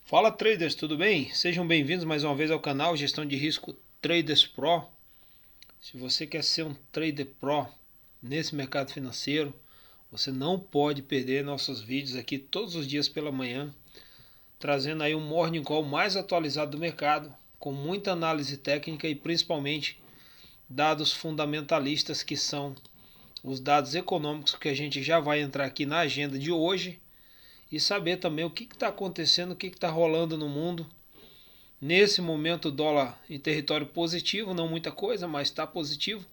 Fala traders, tudo bem? Sejam bem-vindos mais uma vez ao canal Gestão de Risco Traders Pro. Se você quer ser um trader pro nesse mercado financeiro, você não pode perder nossos vídeos aqui todos os dias pela manhã, trazendo aí um morning call mais atualizado do mercado, com muita análise técnica e principalmente dados fundamentalistas, que são os dados econômicos que a gente já vai entrar aqui na agenda de hoje e saber também o que está acontecendo, o que está rolando no mundo. Nesse momento o dólar em território positivo, não muita coisa, mas está positivo.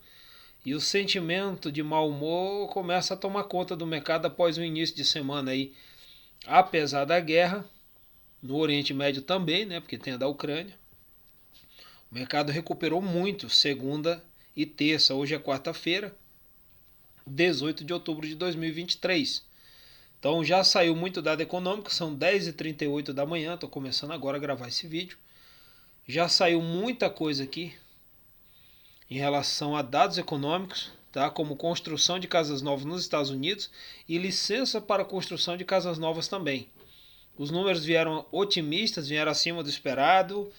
E o sentimento de mau humor começa a tomar conta do mercado após o início de semana aí. Apesar da guerra, no Oriente Médio também, né, porque tem a da Ucrânia. O mercado recuperou muito segunda e terça. Hoje é quarta-feira, 18 de outubro de 2023. Então já saiu muito dado econômico, são 10h38 da manhã, estou começando agora a gravar esse vídeo. Já saiu muita coisa aqui em relação a dados econômicos, tá? Como construção de casas novas nos Estados Unidos e licença para construção de casas novas também. Os números vieram otimistas, vieram acima do esperado,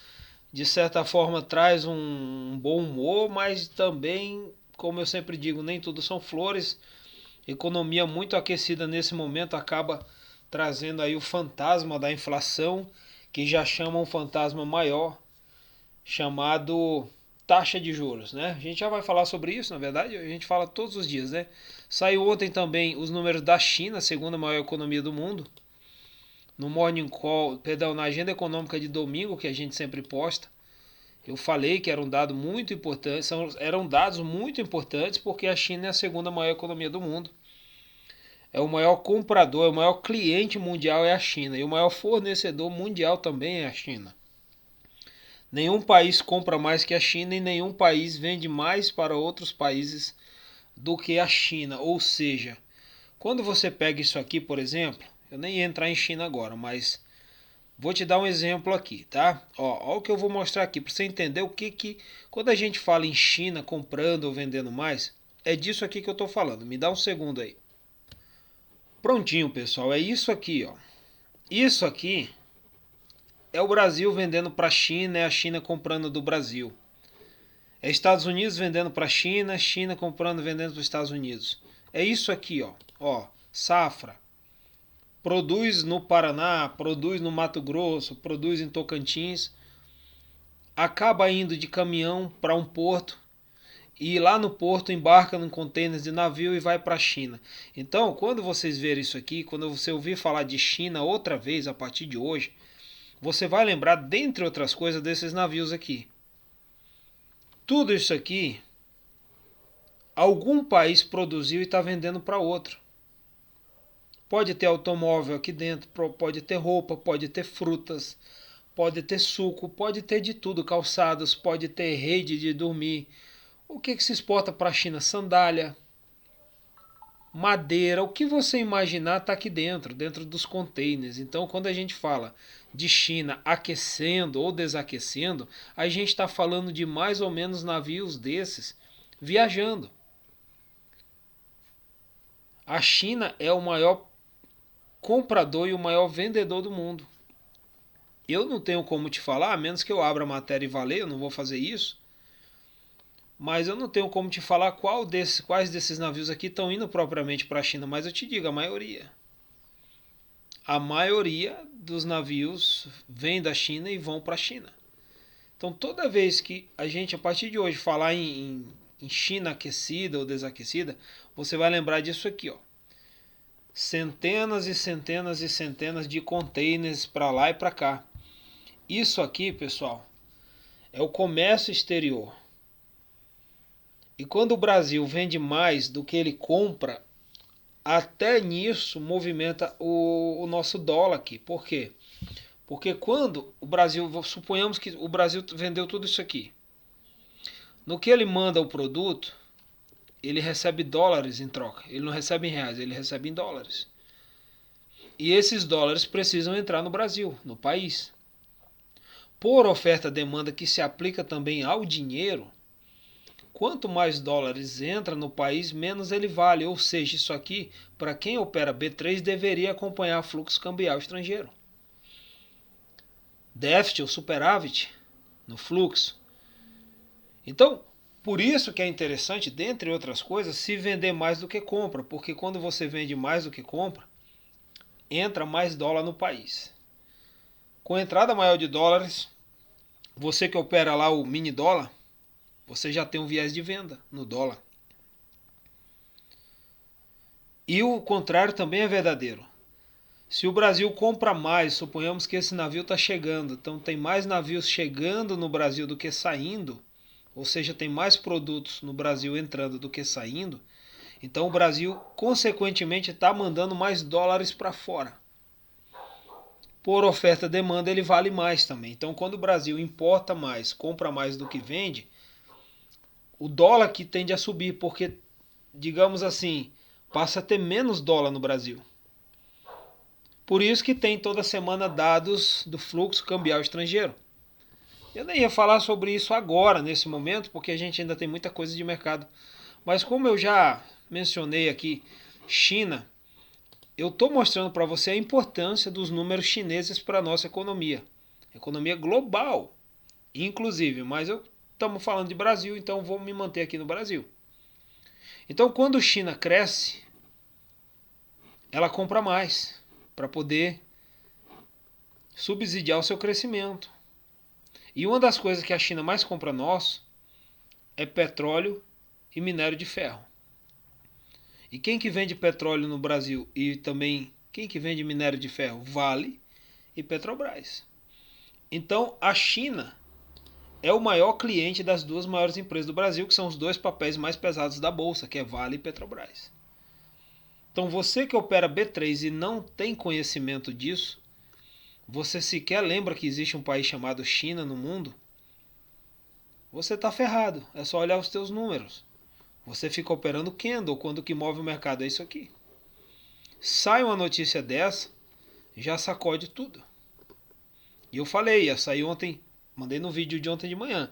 de certa forma traz um bom humor, mas também, como eu sempre digo, nem tudo são flores. Economia muito aquecida nesse momento acaba trazendo aí o fantasma da inflação, que já chama um fantasma maior, chamado taxa de juros, né? A gente já vai falar sobre isso, na verdade, a gente fala todos os dias, né? Saiu ontem também os números da China, segunda maior economia do mundo. No Morning Call, perdão, na agenda econômica de domingo, que a gente sempre posta, eu falei que era um dado muito importante, eram dados muito importantes, porque a China é a segunda maior economia do mundo. É o maior comprador, é o maior cliente mundial é a China, e o maior fornecedor mundial também é a China. Nenhum país compra mais que a China e nenhum país vende mais para outros países do que a China. Ou seja, quando você pega isso aqui, por exemplo, eu nem ia entrar em China agora, mas vou te dar um exemplo aqui, tá? Ó o que eu vou mostrar aqui para você entender o que quando a gente fala em China comprando ou vendendo mais, é disso aqui que eu estou falando. Me dá um segundo aí. Prontinho, pessoal, é isso aqui, ó. Isso aqui é o Brasil vendendo para a China, é a China comprando do Brasil. É Estados Unidos vendendo para a China, China comprando e vendendo para os Estados Unidos. É isso aqui, ó. Ó, safra. Produz no Paraná, produz no Mato Grosso, produz em Tocantins. Acaba indo de caminhão para um porto e lá no porto embarca em containers de navio e vai para a China. Então, quando vocês verem isso aqui, quando você ouvir falar de China outra vez a partir de hoje, você vai lembrar, dentre outras coisas, desses navios aqui. Tudo isso aqui, algum país produziu e está vendendo para outro. Pode ter automóvel aqui dentro, pode ter roupa, pode ter frutas, pode ter suco, pode ter de tudo, calçados, pode ter rede de dormir. O que se exporta para a China? Sandália, madeira, o que você imaginar está aqui dentro, dentro dos containers. Então, quando a gente fala de China aquecendo ou desaquecendo, a gente está falando de mais ou menos navios desses viajando. A China é o maior comprador e o maior vendedor do mundo. Eu não tenho como te falar, a menos que eu abra a matéria e valer, eu não vou fazer isso. Mas eu não tenho como te falar quais desses navios aqui estão indo propriamente para a China, mas eu te digo, a maioria. A maioria dos navios vem da China e vão para a China. Então toda vez que a gente, a partir de hoje, falar em China aquecida ou desaquecida, você vai lembrar disso aqui, ó. Centenas e centenas e centenas de containers para lá e para cá. Isso aqui, pessoal, é o comércio exterior. E quando o Brasil vende mais do que ele compra, até nisso movimenta o nosso dólar aqui. Por quê? Porque quando o Brasil, suponhamos que o Brasil vendeu tudo isso aqui. No que ele manda o produto, ele recebe dólares em troca. Ele não recebe em reais, ele recebe em dólares. E esses dólares precisam entrar no Brasil, no país. Por oferta-demanda que se aplica também ao dinheiro, quanto mais dólares entra no país, menos ele vale. Ou seja, isso aqui, para quem opera B3, deveria acompanhar fluxo cambial estrangeiro. déficit ou superávit no fluxo. Então, por isso que é interessante, dentre outras coisas, se vender mais do que compra, porque quando você vende mais do que compra, entra mais dólar no país. Com a entrada maior de dólares, você que opera lá o mini dólar, você já tem um viés de venda no dólar. E o contrário também é verdadeiro. Se o Brasil compra mais, suponhamos que esse navio está chegando, então tem mais navios chegando no Brasil do que saindo, ou seja, tem mais produtos no Brasil entrando do que saindo, então o Brasil, consequentemente, está mandando mais dólares para fora. Por oferta e demanda, ele vale mais também. Então, quando o Brasil importa mais, compra mais do que vende, o dólar que tende a subir, porque, digamos assim, passa a ter menos dólar no Brasil. Por isso que tem toda semana dados do fluxo cambial estrangeiro. Eu nem ia falar sobre isso agora, nesse momento, porque a gente ainda tem muita coisa de mercado. Mas como eu já mencionei aqui, China, eu estou mostrando para você a importância dos números chineses para a nossa economia. Economia global, inclusive, mas estamos falando de Brasil, então vou me manter aqui no Brasil. Então, quando a China cresce, ela compra mais para poder subsidiar o seu crescimento. E uma das coisas que a China mais compra nosso é petróleo e minério de ferro. E quem que vende petróleo no Brasil e também quem que vende minério de ferro? Vale e Petrobras. Então a China é o maior cliente das duas maiores empresas do Brasil, que são os dois papéis mais pesados da bolsa, que é Vale e Petrobras. Então você que opera B3 e não tem conhecimento disso, você sequer lembra que existe um país chamado China no mundo, você está ferrado. É só olhar os teus números. Você fica operando candle quando o que move o mercado é isso aqui. Sai uma notícia dessa, já sacode tudo. E eu falei, ia sair ontem, mandei no vídeo de ontem de manhã.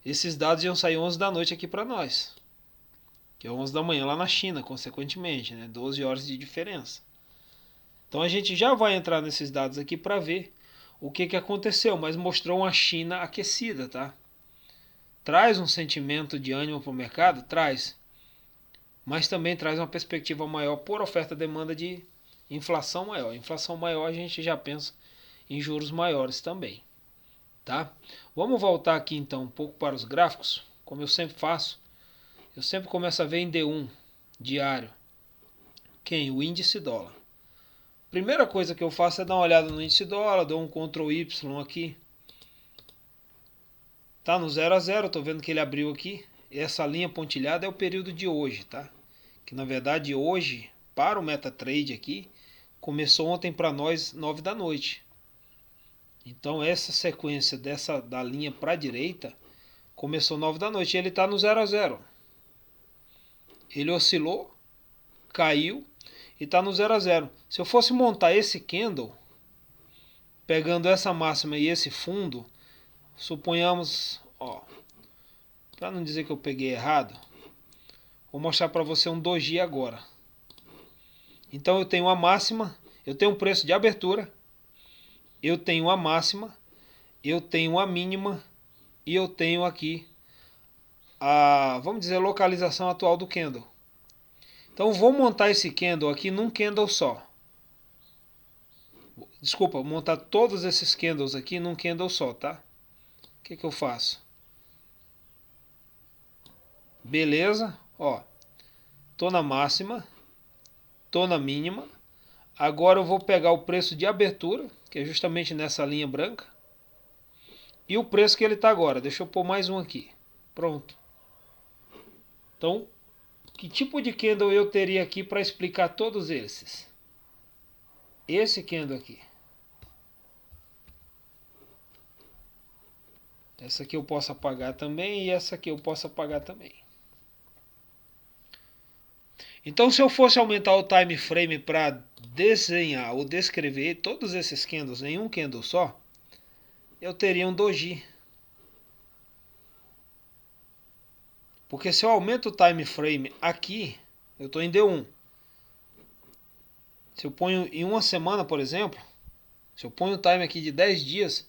Esses dados iam sair 11 da noite aqui para nós. Que é 11 da manhã lá na China, consequentemente, né? 12 horas de diferença. Então a gente já vai entrar nesses dados aqui para ver o que aconteceu, mas mostrou uma China aquecida, tá? Traz um sentimento de ânimo para o mercado? Traz. Mas também traz uma perspectiva maior por oferta e demanda de inflação maior. Inflação maior a gente já pensa em juros maiores também. Tá? Vamos voltar aqui então um pouco para os gráficos, como eu sempre faço. Eu sempre começo a ver em D1 diário. Quem? O índice dólar. Primeira coisa que eu faço é dar uma olhada no índice dólar, dou um Ctrl Y aqui. Tá no 0 a 0, tô vendo que ele abriu aqui. Essa linha pontilhada é o período de hoje, tá? Que na verdade hoje, para o MetaTrader aqui, começou ontem para nós 9 da noite. Então essa sequência da linha para a direita começou 9 da noite e ele está no 0 a 0. Ele oscilou, caiu e está no 0 a 0. Se eu fosse montar esse candle, pegando essa máxima e esse fundo, suponhamos, ó, para não dizer que eu peguei errado, vou mostrar para você um doji agora. Então eu tenho a máxima, eu tenho um preço de abertura, eu tenho a máxima, eu tenho a mínima e eu tenho aqui a, vamos dizer, localização atual do candle. Então vou montar esse candle aqui num candle só. Desculpa, vou montar todos esses candles aqui num candle só, tá? O que eu faço? Beleza, ó. Tô na máxima, tô na mínima. Agora eu vou pegar o preço de abertura, que é justamente nessa linha branca. E o preço que ele está agora. Deixa eu pôr mais um aqui. Pronto. Então, que tipo de candle eu teria aqui para explicar todos esses? Esse candle aqui. Essa aqui eu posso apagar também e essa aqui eu posso apagar também. Então, se eu fosse aumentar o time frame para desenhar ou descrever todos esses candles em um candle só, eu teria um doji. Porque se eu aumento o time frame aqui, eu estou em D1. Se eu ponho em uma semana, por exemplo, se eu ponho o time aqui de 10 dias,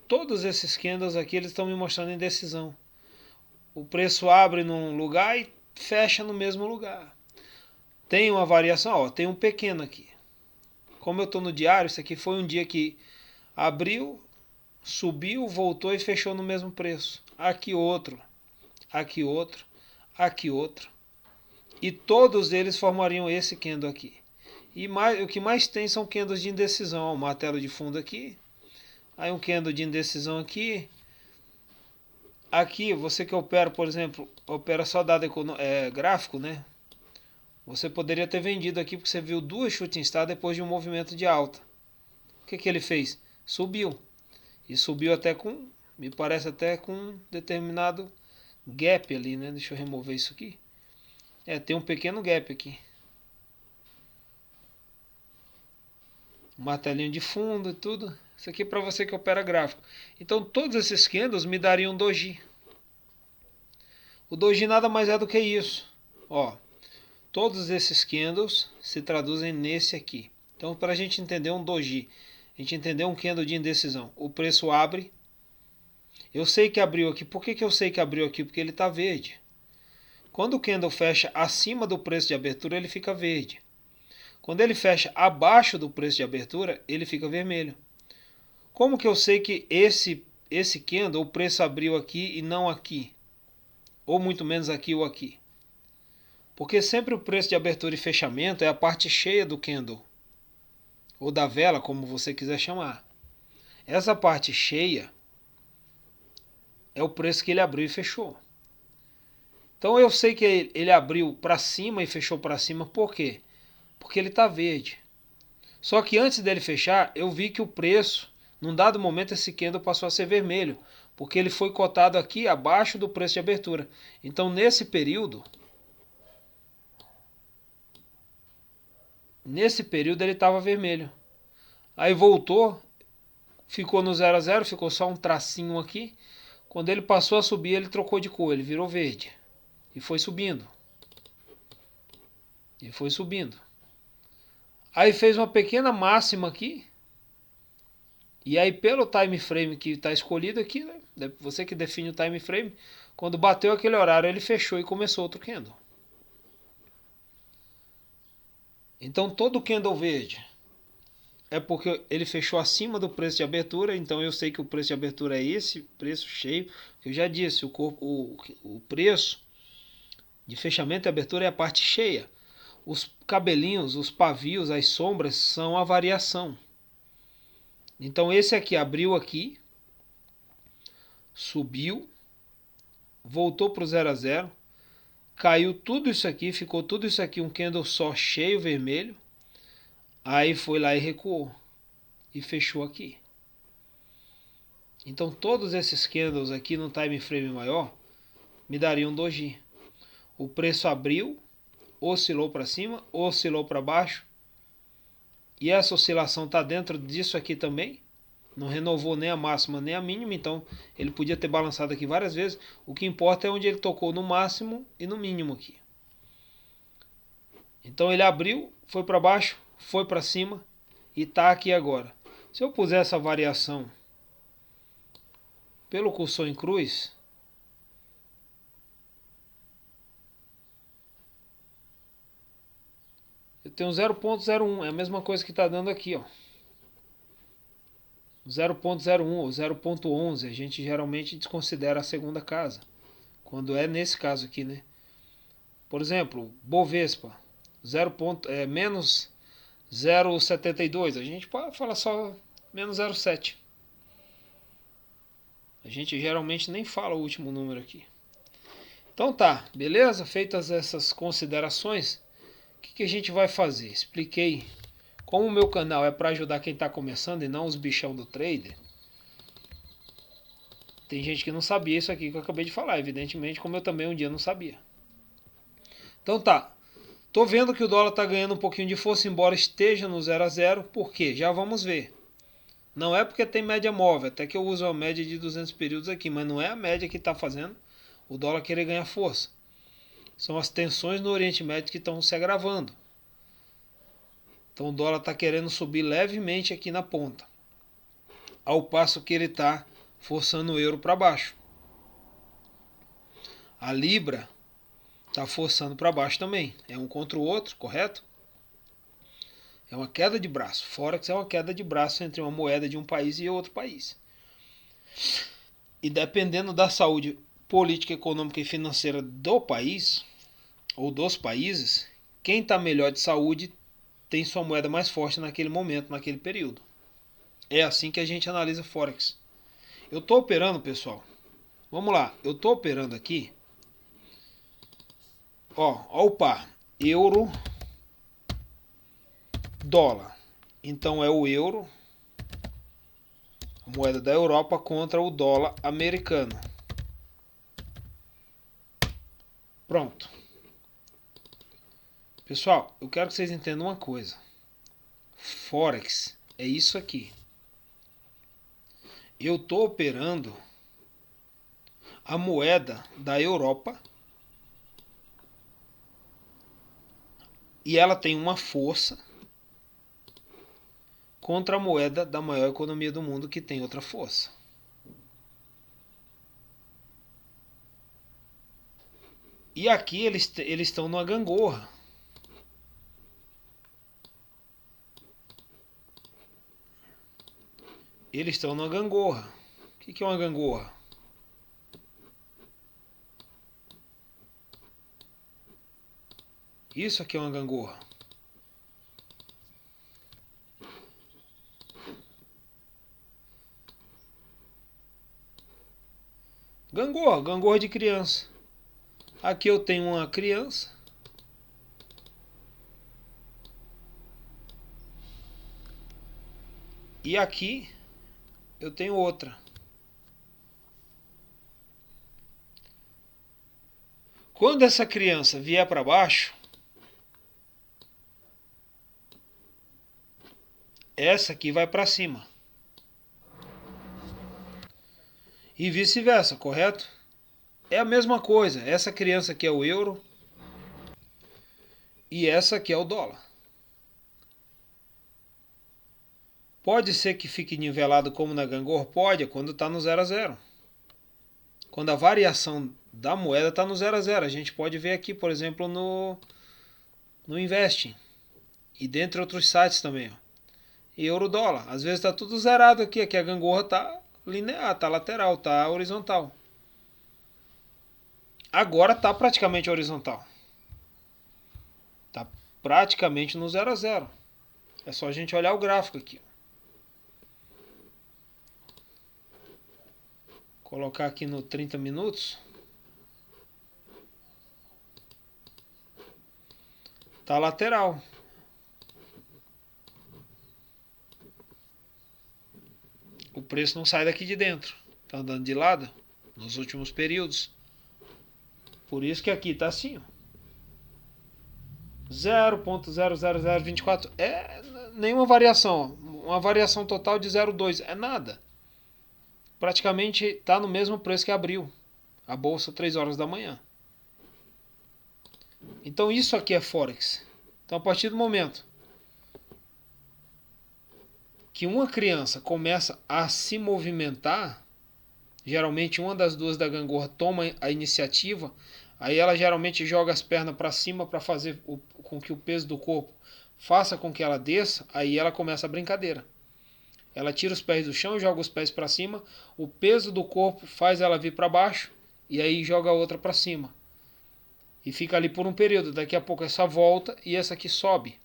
todos esses candles aqui eles estão me mostrando indecisão. O preço abre num lugar e fecha no mesmo lugar. Tem uma variação, ó, tem um pequeno aqui. Como eu estou no diário, isso aqui foi um dia que abriu, subiu, voltou e fechou no mesmo preço. Aqui outro, aqui outro, aqui outro. E todos eles formariam esse candle aqui. E o que mais tem são candles de indecisão. Ó, um martelo de fundo aqui. Aí um candle de indecisão aqui. Aqui, você que opera, por exemplo, opera só dado gráfico, né? Você poderia ter vendido aqui porque você viu duas shooting stars depois de um movimento de alta. O que ele fez? Subiu. E subiu até com, me parece até com um determinado gap ali, né? Deixa eu remover isso aqui. Tem um pequeno gap aqui. Um martelinho de fundo e tudo. Isso aqui é para você que opera gráfico. Então todos esses candles me dariam um doji. O doji nada mais é do que isso. Ó, todos esses candles se traduzem nesse aqui. Então para a gente entender um doji, a gente entender um candle de indecisão. O preço abre. Eu sei que abriu aqui. Por que eu sei que abriu aqui? Porque ele está verde. Quando o candle fecha acima do preço de abertura, ele fica verde. Quando ele fecha abaixo do preço de abertura, ele fica vermelho. Como que eu sei que esse candle, o preço abriu aqui e não aqui? Ou muito menos aqui ou aqui? Porque sempre o preço de abertura e fechamento é a parte cheia do candle. Ou da vela, como você quiser chamar. Essa parte cheia é o preço que ele abriu e fechou. Então eu sei que ele abriu para cima e fechou para cima, por quê? Porque ele está verde. Só que antes dele fechar, eu vi que o preço, num dado momento, esse candle passou a ser vermelho, porque ele foi cotado aqui abaixo do preço de abertura. Então nesse período ele estava vermelho. Aí voltou, ficou no 0 a 0, ficou só um tracinho aqui. Quando ele passou a subir, ele trocou de cor, ele virou verde. E foi subindo. E foi subindo. Aí fez uma pequena máxima aqui. E aí pelo time frame que está escolhido aqui, né? Você que define o time frame, quando bateu aquele horário ele fechou e começou outro candle. Então todo candle verde é porque ele fechou acima do preço de abertura, então eu sei que o preço de abertura é esse, preço cheio. Eu já disse, o preço de fechamento e abertura é a parte cheia. Os cabelinhos, os pavios, as sombras são a variação. Então esse aqui abriu aqui, subiu, voltou para o 0 a 0, caiu tudo isso aqui, ficou tudo isso aqui um candle só cheio vermelho, aí foi lá e recuou e fechou aqui. Então todos esses candles aqui no time frame maior me dariam doji. O preço abriu, oscilou para cima, oscilou para baixo, e essa oscilação está dentro disso aqui também. Não renovou nem a máxima nem a mínima, então ele podia ter balançado aqui várias vezes. O que importa é onde ele tocou no máximo e no mínimo aqui. Então ele abriu, foi para baixo, foi para cima e está aqui agora. Se eu puser essa variação pelo cursor em cruz, eu tenho 0.01, é a mesma coisa que está dando aqui, ó. 0.01 ou 0.11, a gente geralmente desconsidera a segunda casa, quando é nesse caso aqui, né? Por exemplo, Bovespa, menos 0,72, a gente pode falar só menos 0,7. A gente geralmente nem fala o último número aqui. Então tá, beleza? Feitas essas considerações, o que a gente vai fazer? Expliquei. Como o meu canal é para ajudar quem está começando e não os bichão do trader, tem gente que não sabia isso aqui que eu acabei de falar, evidentemente, como eu também um dia não sabia. Então tá, tô vendo que o dólar está ganhando um pouquinho de força, embora esteja no 0 a 0, por quê? Já vamos ver. Não é porque tem média móvel, até que eu uso a média de 200 períodos aqui, mas não é a média que está fazendo o dólar querer ganhar força. São as tensões no Oriente Médio que estão se agravando. Então o dólar está querendo subir levemente aqui na ponta, ao passo que ele está forçando o euro para baixo. A libra está forçando para baixo também. É um contra o outro, correto? É uma queda de braço. Forex é uma queda de braço entre uma moeda de um país e outro país. E dependendo da saúde política, econômica e financeira do país, ou dos países, quem está melhor de saúde tem sua moeda mais forte naquele momento, naquele período. É assim que a gente analisa Forex. Eu estou operando, pessoal. Vamos lá, eu estou operando aqui. Ó o par. Euro, dólar. Então é o euro, a moeda da Europa, contra o dólar americano. Pronto. Pessoal, eu quero que vocês entendam uma coisa. Forex é isso aqui. Eu estou operando a moeda da Europa e ela tem uma força contra a moeda da maior economia do mundo, que tem outra força. E aqui eles estão numa gangorra. Eles estão numa gangorra. O que é uma gangorra? Isso aqui é uma gangorra. Gangorra, gangorra de criança. Aqui eu tenho uma criança. E aqui eu tenho outra. Quando essa criança vier para baixo, essa aqui vai para cima. E vice-versa, correto? É a mesma coisa. Essa criança aqui é o euro e essa aqui é o dólar. Pode ser que fique nivelado como na gangorra? Pode, quando está no 0 a 0. Quando a variação da moeda está no 0 a 0. A gente pode ver aqui, por exemplo, no Investing. E dentre outros sites também. Ó. E euro-dólar. Às vezes está tudo zerado aqui. Aqui a gangorra está linear, está lateral, está horizontal. Agora está praticamente horizontal. Está praticamente no 0 a 0. É só a gente olhar o gráfico aqui. Colocar aqui no 30 minutos. Tá lateral. O preço não sai daqui de dentro. Tá andando de lado nos últimos períodos. Por isso que aqui tá assim, ó. 0.00024 é nenhuma variação. Uma variação total de 0,2 é nada. Praticamente está no mesmo preço que abriu a bolsa 3 horas da manhã. Então isso aqui é Forex. Então a partir do momento que uma criança começa a se movimentar, geralmente uma das duas da gangorra toma a iniciativa, aí ela geralmente joga as pernas para cima para fazer com que o peso do corpo faça com que ela desça, aí ela começa a brincadeira. Ela tira os pés do chão, joga os pés para cima, o peso do corpo faz ela vir para baixo e aí joga a outra para cima. E fica ali por um período, daqui a pouco essa volta e essa aqui sobe.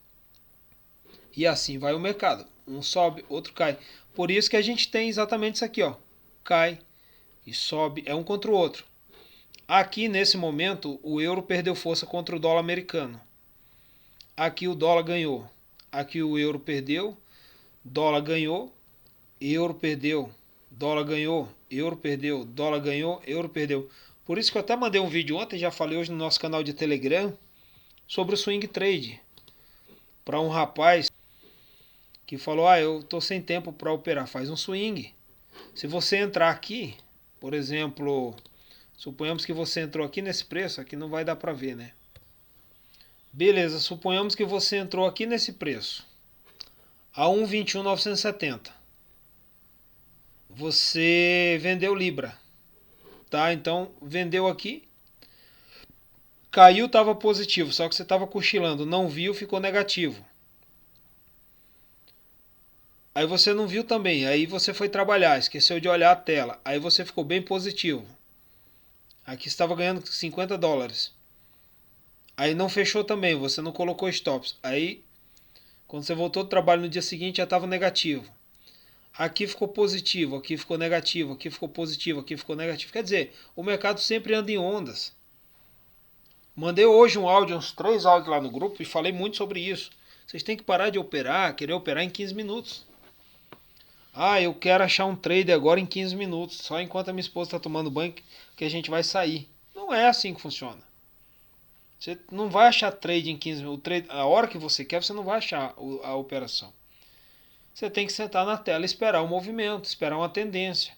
E assim vai o mercado. Um sobe, outro cai. Por isso que a gente tem exatamente isso aqui, ó. Cai e sobe, é um contra o outro. Aqui nesse momento o euro perdeu força contra o dólar americano. Aqui o dólar ganhou. Aqui o euro perdeu, dólar ganhou, euro perdeu, dólar ganhou, euro perdeu, dólar ganhou, euro perdeu. Por isso que eu até mandei um vídeo ontem, já falei hoje no nosso canal de Telegram, sobre o swing trade. Para um rapaz que falou, eu tô sem tempo para operar, faz um swing. Se você entrar aqui, por exemplo, suponhamos que você entrou aqui nesse preço, aqui não vai dar para ver, né? Beleza, suponhamos que você entrou aqui nesse preço, a 1,21,970. você vendeu Libra, tá? Então vendeu aqui, caiu, estava positivo, só que você estava cochilando, não viu, ficou negativo. Aí você não viu também, aí você foi trabalhar, esqueceu de olhar a tela, aí você ficou bem positivo. Aqui estava ganhando $50. Aí não fechou também, você não colocou stops. Aí quando você voltou do trabalho no dia seguinte já estava negativo. Aqui ficou positivo, aqui ficou negativo, aqui ficou positivo, aqui ficou negativo. Quer dizer, o mercado sempre anda em ondas. Mandei hoje um áudio, uns 3 áudios lá no grupo e falei muito sobre isso. Vocês têm que parar de operar, querer operar em 15 minutos. Ah, eu quero achar um trade agora em 15 minutos, só enquanto a minha esposa está tomando banho que a gente vai sair. Não é assim que funciona. Você não vai achar trade em 15 minutos. A hora que você quer, você não vai achar a operação. Você tem que sentar na tela e esperar o movimento, esperar uma tendência.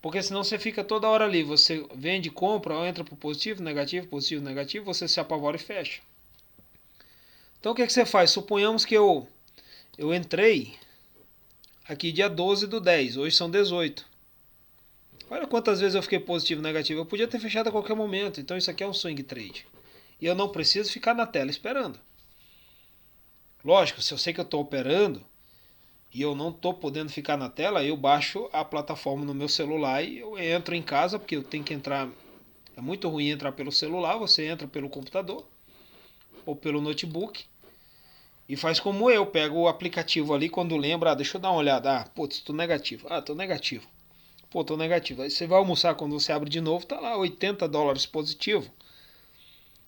Porque senão você fica toda hora ali. Você vende, compra, entra para positivo, negativo, negativo, você se apavora e fecha. Então o que você faz? Suponhamos que eu entrei aqui dia 12 do 10, hoje são 18. Olha quantas vezes eu fiquei positivo, negativo. Eu podia ter fechado a qualquer momento. Então isso aqui é um swing trade. E eu não preciso ficar na tela esperando. Lógico, se eu sei que eu estou operando e eu não estou podendo ficar na tela, eu baixo a plataforma no meu celular e eu entro em casa, porque eu tenho que entrar. É muito ruim entrar pelo celular, você entra pelo computador ou pelo notebook e faz como eu, pego o aplicativo ali quando lembra, deixa eu dar uma olhada, putz, tô negativo, tô negativo. Pô, tô negativo. Aí você vai almoçar, quando você abre de novo, tá lá $80 positivo.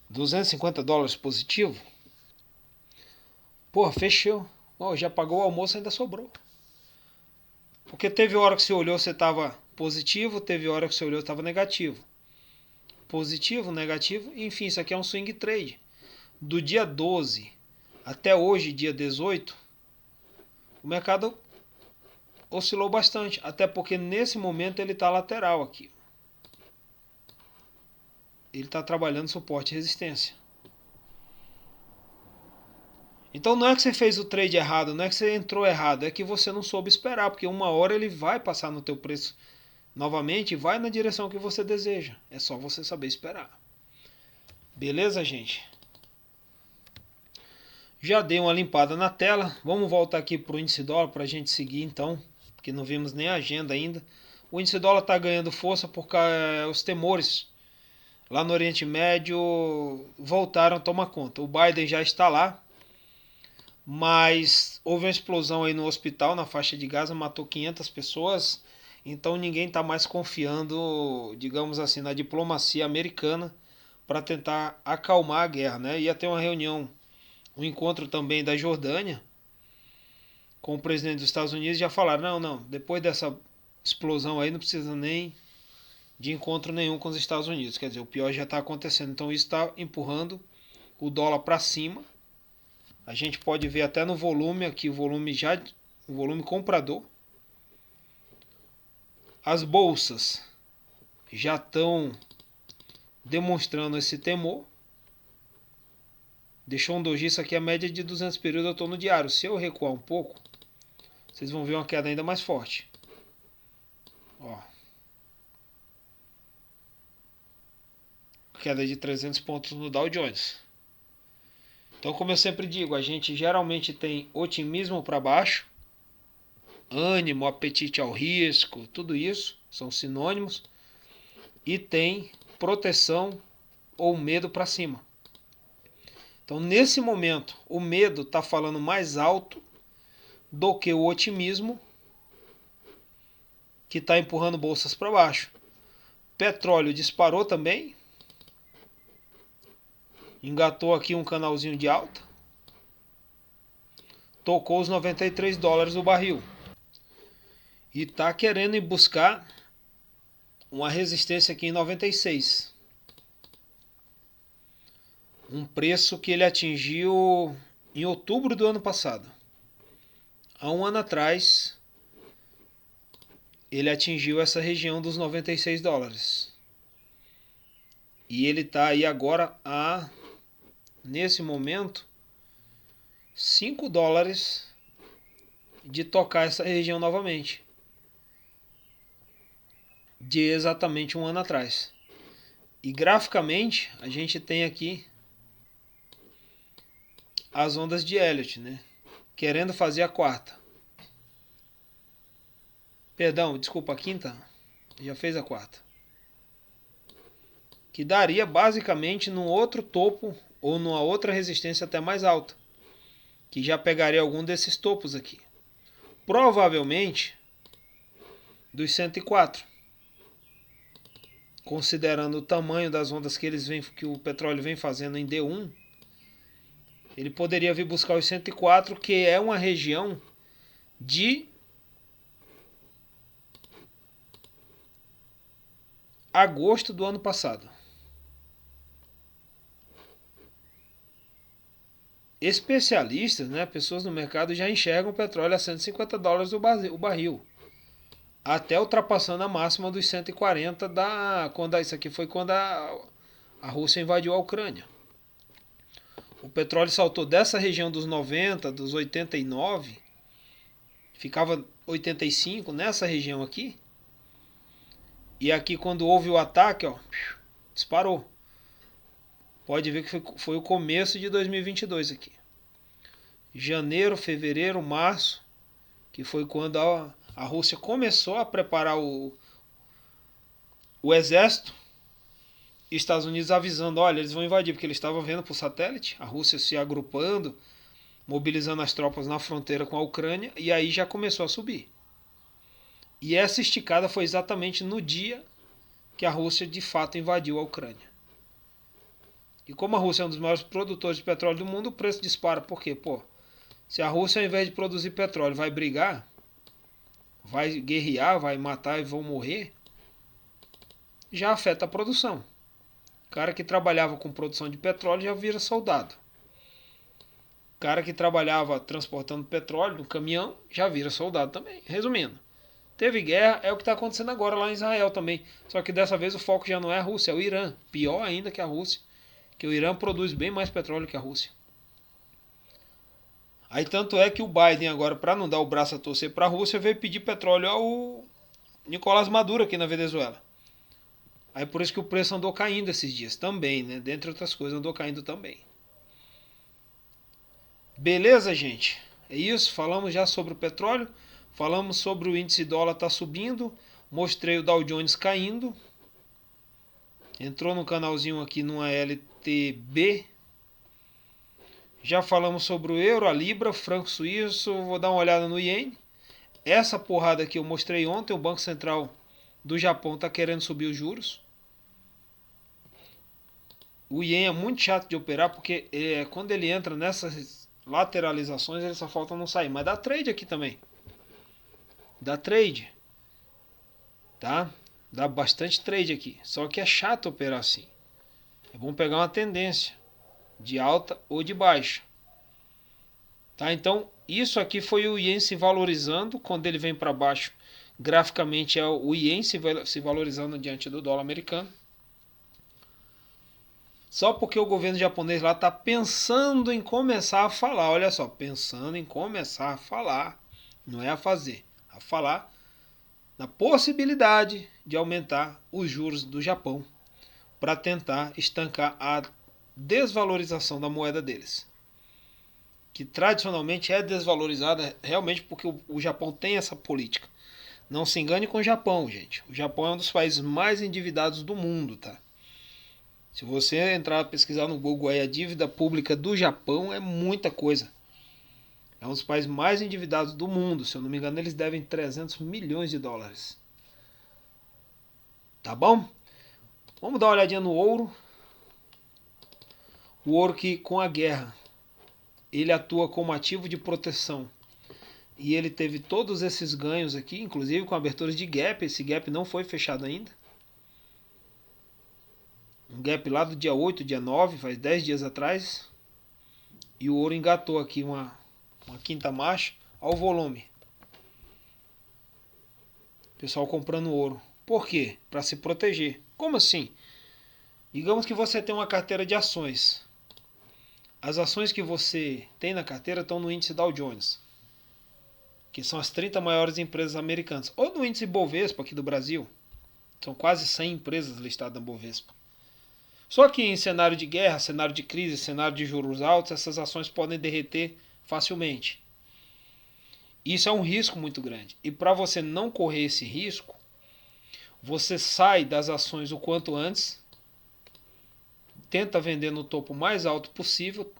$250 positivo. Pô, fechou. Já pagou o almoço, ainda sobrou. Porque teve hora que você olhou, você tava positivo, teve hora que você olhou, estava negativo. Positivo, negativo, enfim, isso aqui é um swing trade. Do dia 12 até hoje, dia 18, o mercado oscilou bastante, até porque nesse momento ele está lateral aqui. Ele está trabalhando suporte e resistência. Então não é que você fez o trade errado, não é que você entrou errado, é que você não soube esperar, porque uma hora ele vai passar no teu preço novamente e vai na direção que você deseja. É só você saber esperar. Beleza, gente? Já dei uma limpada na tela. Vamos voltar aqui para o índice dólar para a gente seguir então, porque não vimos nem a agenda ainda. O índice dólar está ganhando força porque os temores lá no Oriente Médio voltaram a tomar conta. O Biden já está lá, mas houve uma explosão aí no hospital na faixa de Gaza, matou 500 pessoas. Então ninguém está mais confiando, digamos assim, na diplomacia americana para tentar acalmar a guerra, né? Ia ter uma reunião, um encontro também da Jordânia com o presidente dos Estados Unidos, já falaram, não, depois dessa explosão aí não precisa nem de encontro nenhum com os Estados Unidos. Quer dizer, o pior já está acontecendo. Então isso está empurrando o dólar para cima. A gente pode ver até no volume aqui, o volume comprador. As bolsas já estão demonstrando esse temor. Deixou um doji, isso aqui é a média de 200 períodos, eu estou no diário. Se eu recuar um pouco, vocês vão ver uma queda ainda mais forte. Ó. Queda de 300 pontos no Dow Jones. Então, como eu sempre digo, a gente geralmente tem otimismo para baixo, ânimo, apetite ao risco, tudo isso são sinônimos, e tem proteção ou medo para cima. Então, nesse momento, o medo está falando mais alto do que o otimismo, que está empurrando bolsas para baixo. Petróleo disparou também, engatou aqui um canalzinho de alta, tocou os $93 o barril e está querendo ir buscar uma resistência aqui em 96. Um preço que ele atingiu em outubro do ano passado. Há um ano atrás, ele atingiu essa região dos $96. E ele está aí agora nesse momento, $5 de tocar essa região novamente. de exatamente um ano atrás. E graficamente a gente tem aqui as ondas de Elliott, né? Querendo fazer a quarta. Perdão, desculpa, a quinta. Já fez a quarta. Que daria basicamente num outro topo ou numa outra resistência até mais alta, que já pegaria algum desses topos aqui. Provavelmente dos 104. Considerando o tamanho das ondas que o petróleo vem fazendo em D1, ele poderia vir buscar os 104, que é uma região de agosto do ano passado. Especialistas, né, pessoas no mercado já enxergam o petróleo a $150 o barril, até ultrapassando a máxima dos 140 isso aqui foi quando a Rússia invadiu a Ucrânia. O petróleo saltou dessa região dos 90, dos 89, ficava 85 nessa região aqui. E aqui quando houve o ataque, ó, disparou. Pode ver que foi o começo de 2022 aqui. Janeiro, fevereiro, março, que foi quando a Rússia começou a preparar o exército. E Estados Unidos avisando, olha, eles vão invadir, porque eles estavam vendo por satélite, a Rússia se agrupando, mobilizando as tropas na fronteira com a Ucrânia, e aí já começou a subir. E essa esticada foi exatamente no dia que a Rússia de fato invadiu a Ucrânia. E como a Rússia é um dos maiores produtores de petróleo do mundo, o preço dispara. Por quê? Se a Rússia, ao invés de produzir petróleo, vai brigar, vai guerrear, vai matar e vão morrer, já afeta a produção. O cara que trabalhava com produção de petróleo já vira soldado. O cara que trabalhava transportando petróleo no caminhão já vira soldado também. Resumindo, teve guerra, é o que está acontecendo agora lá em Israel também. Só que dessa vez o foco já não é a Rússia, é o Irã. Pior ainda que a Rússia, que o Irã produz bem mais petróleo que a Rússia. Aí tanto é que o Biden agora, para não dar o braço a torcer para a Rússia, veio pedir petróleo ao Nicolás Maduro aqui na Venezuela. Aí por isso que o preço andou caindo esses dias também, né? Dentre outras coisas, andou caindo também. Beleza, gente? É isso, falamos já sobre o petróleo, falamos sobre o índice dólar tá subindo, mostrei o Dow Jones caindo. Entrou no canalzinho aqui numa LTB. Já falamos sobre o euro, a libra, o franco suíço, vou dar uma olhada no iene. Essa porrada que eu mostrei ontem, o Banco Central do Japão está querendo subir os juros. O iene é muito chato de operar porque quando ele entra nessas lateralizações ele só falta não sair. Mas dá trade aqui também. Dá trade. Tá? Dá bastante trade aqui. Só que é chato operar assim. É bom pegar uma tendência de alta ou de baixa. Tá? Então isso aqui foi o iene se valorizando. Quando ele vem para baixo, graficamente é o iene se valorizando diante do dólar americano. Só porque o governo japonês lá está pensando em começar a falar, olha só, pensando em começar a falar, não é a fazer, a falar na possibilidade de aumentar os juros do Japão para tentar estancar a desvalorização da moeda deles, que tradicionalmente é desvalorizada realmente porque o Japão tem essa política. Não se engane com o Japão, gente. O Japão é um dos países mais endividados do mundo, tá? Se você entrar pesquisar no Google aí, a dívida pública do Japão é muita coisa. É um dos países mais endividados do mundo. Se eu não me engano, eles devem 300 milhões de dólares. Tá bom? Vamos dar uma olhadinha no ouro. O ouro que com a guerra ele atua como ativo de proteção. E ele teve todos esses ganhos aqui, inclusive com aberturas de gap. Esse gap não foi fechado ainda. Um gap lá do dia 8, dia 9, faz 10 dias atrás. E o ouro engatou aqui uma quinta marcha ao volume. Pessoal comprando ouro. Por quê? Para se proteger. Como assim? Digamos que você tem uma carteira de ações. As ações que você tem na carteira estão no índice Dow Jones, que são as 30 maiores empresas americanas. Ou no índice Bovespa aqui do Brasil, São quase 100 empresas listadas na Bovespa. Só que em cenário de guerra, cenário de crise, cenário de juros altos, essas ações podem derreter facilmente. Isso é um risco muito grande. E para você não correr esse risco, você sai das ações o quanto antes, tenta vender no topo mais alto possível.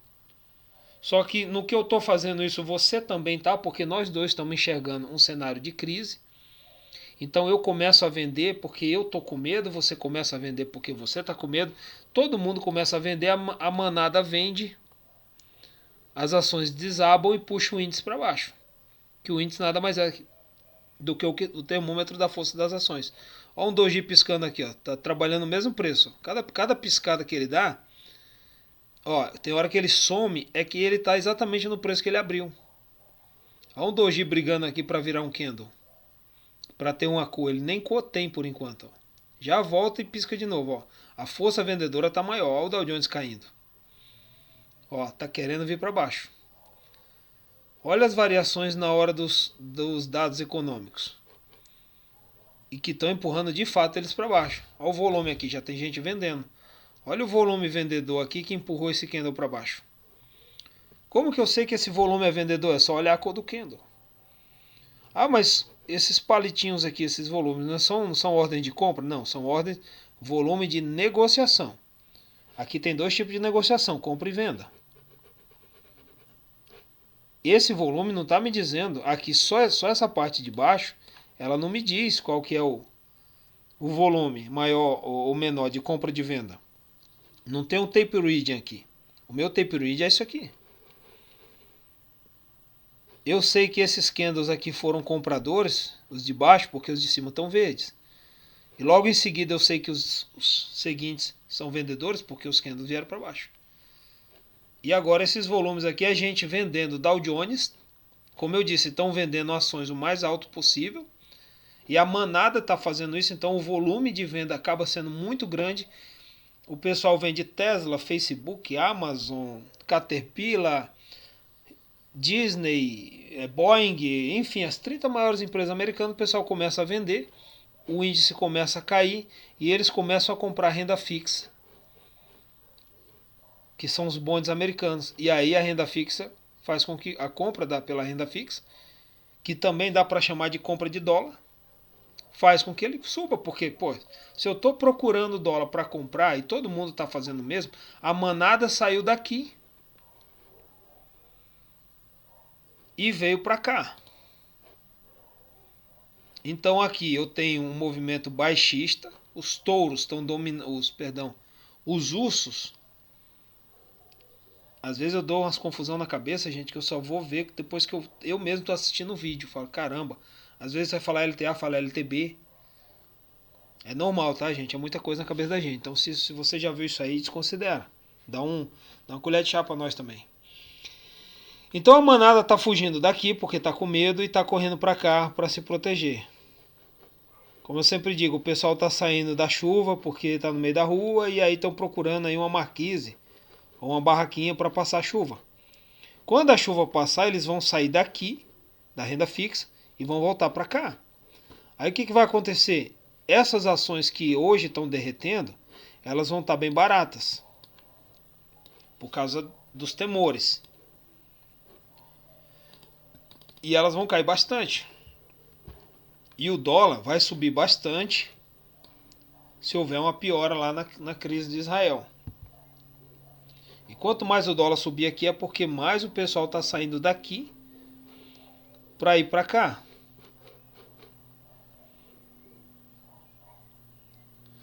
Só que no que eu estou fazendo isso, você também tá, porque nós dois estamos enxergando um cenário de crise. Então eu começo a vender porque eu estou com medo, você começa a vender porque você está com medo, todo mundo começa a vender, a manada vende, as ações desabam e puxam o índice para baixo. Que o índice nada mais é do que o termômetro da força das ações. Olha um doji piscando aqui, ó, tá trabalhando o mesmo preço. Cada piscada que ele dá, ó, tem hora que ele some, é que ele está exatamente no preço que ele abriu. Olha um doji brigando aqui para virar um candle. Para ter uma cor, ele nem cor tem por enquanto. Ó. Já volta e pisca de novo. Ó. A força vendedora está maior. Olha o Dow Jones caindo. Ó, tá querendo vir para baixo. Olha as variações na hora dos dados econômicos. E que estão empurrando de fato eles para baixo. Olha o volume aqui, já tem gente vendendo. Olha o volume vendedor aqui que empurrou esse candle para baixo. Como que eu sei que esse volume é vendedor? É só olhar a cor do candle. Ah, mas esses palitinhos aqui, esses volumes, não são ordem de compra? Não, são ordens, volume de negociação. Aqui tem dois tipos de negociação, compra e venda. Esse volume não está me dizendo, aqui só essa parte de baixo, ela não me diz qual que é o volume maior ou menor de compra e de venda. Não tem um tape reading aqui. O meu tape reading é isso aqui. Eu sei que esses candles aqui foram compradores, os de baixo, porque os de cima estão verdes. E logo em seguida eu sei que os seguintes são vendedores, porque os candles vieram para baixo. E agora esses volumes aqui, a gente vendendo Dow Jones, como eu disse, estão vendendo ações o mais alto possível. E a manada está fazendo isso, então o volume de venda acaba sendo muito grande. O pessoal vende Tesla, Facebook, Amazon, Caterpillar, Disney, Boeing, enfim, as 30 maiores empresas americanas, o pessoal começa a vender, o índice começa a cair e eles começam a comprar renda fixa, que são os bonds americanos. E aí a renda fixa faz com que a compra pela renda fixa, que também dá para chamar de compra de dólar, faz com que ele suba, porque, pô, se eu estou procurando dólar para comprar e todo mundo está fazendo o mesmo, a manada saiu daqui e veio para cá. Então aqui eu tenho um movimento baixista, os touros estão dominando, os ursos. Às vezes eu dou umas confusão na cabeça, gente, que eu só vou ver depois que eu mesmo estou assistindo o vídeo. Falo, caramba, às vezes vai falar LTA, fala LTB. É normal, tá, gente? É muita coisa na cabeça da gente. Então se você já viu isso aí, desconsidera. Dá uma colher de chá para nós também. Então a manada está fugindo daqui porque está com medo e está correndo para cá para se proteger. Como eu sempre digo, o pessoal está saindo da chuva porque está no meio da rua e aí estão procurando aí uma marquise ou uma barraquinha para passar a chuva. Quando a chuva passar, eles vão sair daqui, da renda fixa, e vão voltar para cá. Aí o que vai acontecer? Essas ações que hoje estão derretendo, elas vão estar bem baratas. Por causa dos temores. E elas vão cair bastante. E o dólar vai subir bastante se houver uma piora lá na crise de Israel. E quanto mais o dólar subir aqui é porque mais o pessoal está saindo daqui para ir para cá.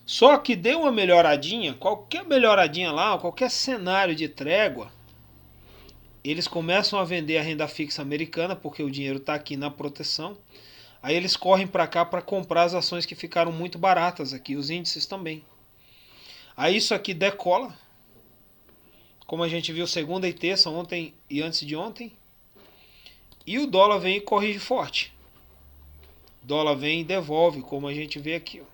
Só que deu uma melhoradinha, qualquer melhoradinha lá, qualquer cenário de trégua, eles começam a vender a renda fixa americana porque o dinheiro está aqui na proteção. Aí eles correm para cá para comprar as ações que ficaram muito baratas aqui, os índices também. Aí isso aqui decola, como a gente viu segunda e terça, ontem e antes de ontem. E o dólar vem e corrige forte. O dólar vem e devolve, como a gente vê aqui. Ó.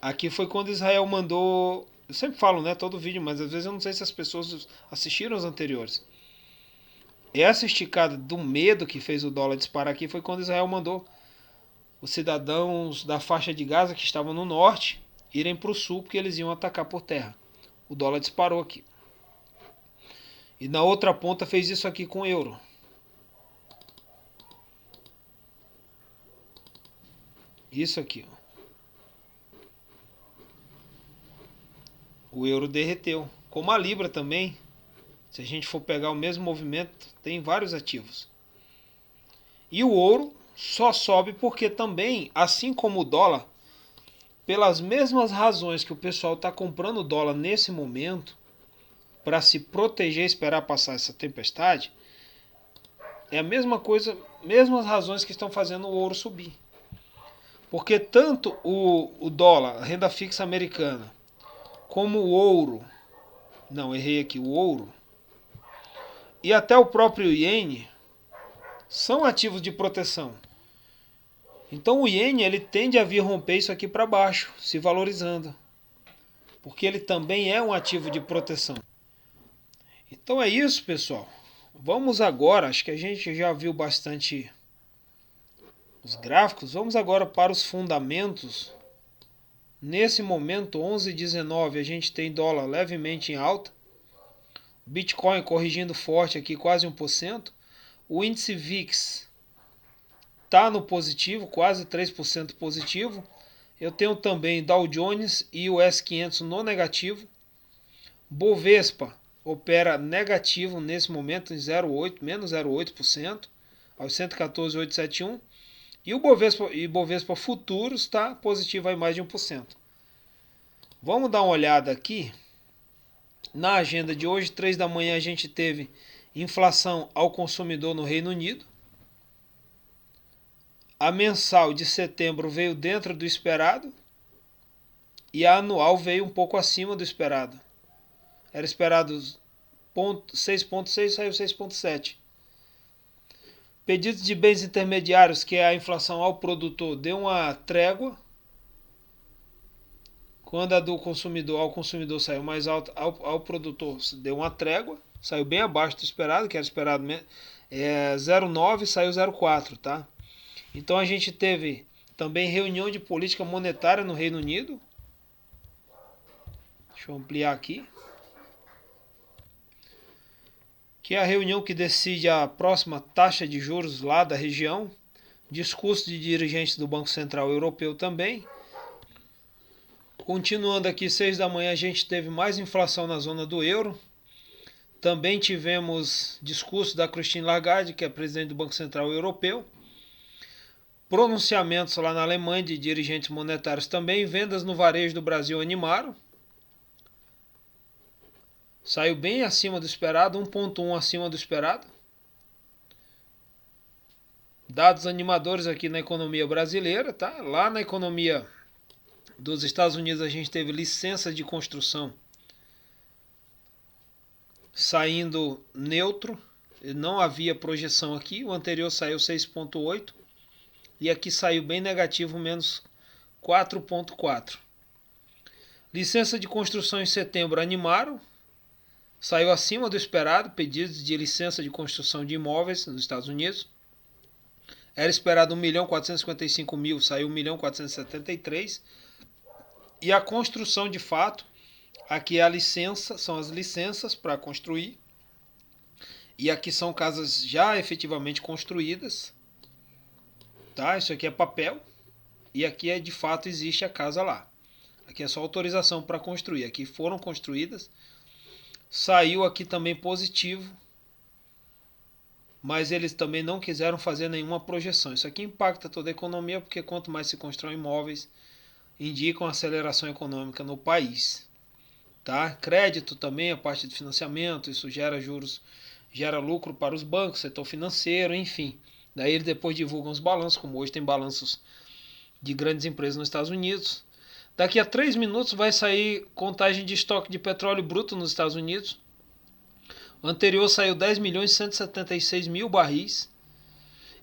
Aqui foi quando Israel mandou... Eu sempre falo, né, todo vídeo, mas às vezes eu não sei se as pessoas assistiram os anteriores. Essa esticada do medo que fez o dólar disparar aqui foi quando Israel mandou os cidadãos da faixa de Gaza que estavam no norte irem para o sul, porque eles iam atacar por terra. O dólar disparou aqui. E na outra ponta fez isso aqui com o euro. Isso aqui, ó. O euro derreteu. Como a libra também. Se a gente for pegar o mesmo movimento, tem vários ativos. E o ouro só sobe porque também, assim como o dólar, pelas mesmas razões que o pessoal está comprando o dólar nesse momento, para se proteger e esperar passar essa tempestade, é a mesma coisa, mesmas razões que estão fazendo o ouro subir. Porque tanto o dólar, a renda fixa americana, como o ouro, não, errei aqui, o ouro, e até o próprio iene, são ativos de proteção. Então o iene ele tende a vir romper isso aqui para baixo, se valorizando. Porque ele também é um ativo de proteção. Então é isso, pessoal. Vamos agora, acho que a gente já viu bastante os gráficos. Vamos agora para os fundamentos. Nesse momento, 11,19, a gente tem dólar levemente em alta. Bitcoin corrigindo forte aqui, quase 1%. O índice VIX está no positivo, quase 3% positivo. Eu tenho também Dow Jones e o S500 no negativo. Bovespa opera negativo nesse momento em 0,8, menos 0,8%, aos 114.871. E o Bovespa Futuros está positivo em mais de 1%. Vamos dar uma olhada aqui. Na agenda de hoje, 3 da manhã, a gente teve inflação ao consumidor no Reino Unido. A mensal de setembro veio dentro do esperado e a anual veio um pouco acima do esperado. Era esperado 6,6, saiu 6,7. Pedidos de bens intermediários, que é a inflação ao produtor, deu uma trégua. Quando a do consumidor ao consumidor saiu mais alta, ao produtor deu uma trégua. Saiu bem abaixo do esperado, que era esperado 0,9, saiu 0,4, tá? Então a gente teve também reunião de política monetária no Reino Unido. Deixa eu ampliar aqui. Que é a reunião que decide a próxima taxa de juros lá da região. Discurso de dirigentes do Banco Central Europeu também. Continuando aqui, 6 da manhã, a gente teve mais inflação na zona do euro. Também tivemos discurso da Christine Lagarde, que é presidente do Banco Central Europeu. Pronunciamentos lá na Alemanha de dirigentes monetários também. Vendas no varejo do Brasil animaram. Saiu bem acima do esperado, 1,1 acima do esperado. Dados animadores aqui na economia brasileira, tá? Lá na economia dos Estados Unidos a gente teve licença de construção saindo neutro. Não havia projeção aqui. O anterior saiu 6,8 e aqui saiu bem negativo, menos 4,4. Licença de construção em setembro animaram. Saiu acima do esperado, pedidos de licença de construção de imóveis nos Estados Unidos. Era esperado 1.455.000, saiu 1.473.000. E a construção de fato, aqui é a licença, são as licenças para construir. E aqui são casas já efetivamente construídas. Tá? Isso aqui é papel. E aqui é de fato existe a casa lá. Aqui é só autorização para construir. Aqui foram construídas. Saiu aqui também positivo, mas eles também não quiseram fazer nenhuma projeção. Isso aqui impacta toda a economia, porque quanto mais se constrói imóveis, indicam aceleração econômica no país. Tá? Crédito também, a parte de financiamento, isso gera juros, gera lucro para os bancos, setor financeiro, enfim. Daí eles depois divulgam os balanços, como hoje tem balanços de grandes empresas nos Estados Unidos. Daqui a 3 minutos vai sair contagem de estoque de petróleo bruto nos Estados Unidos. O anterior saiu 10.176.000 barris.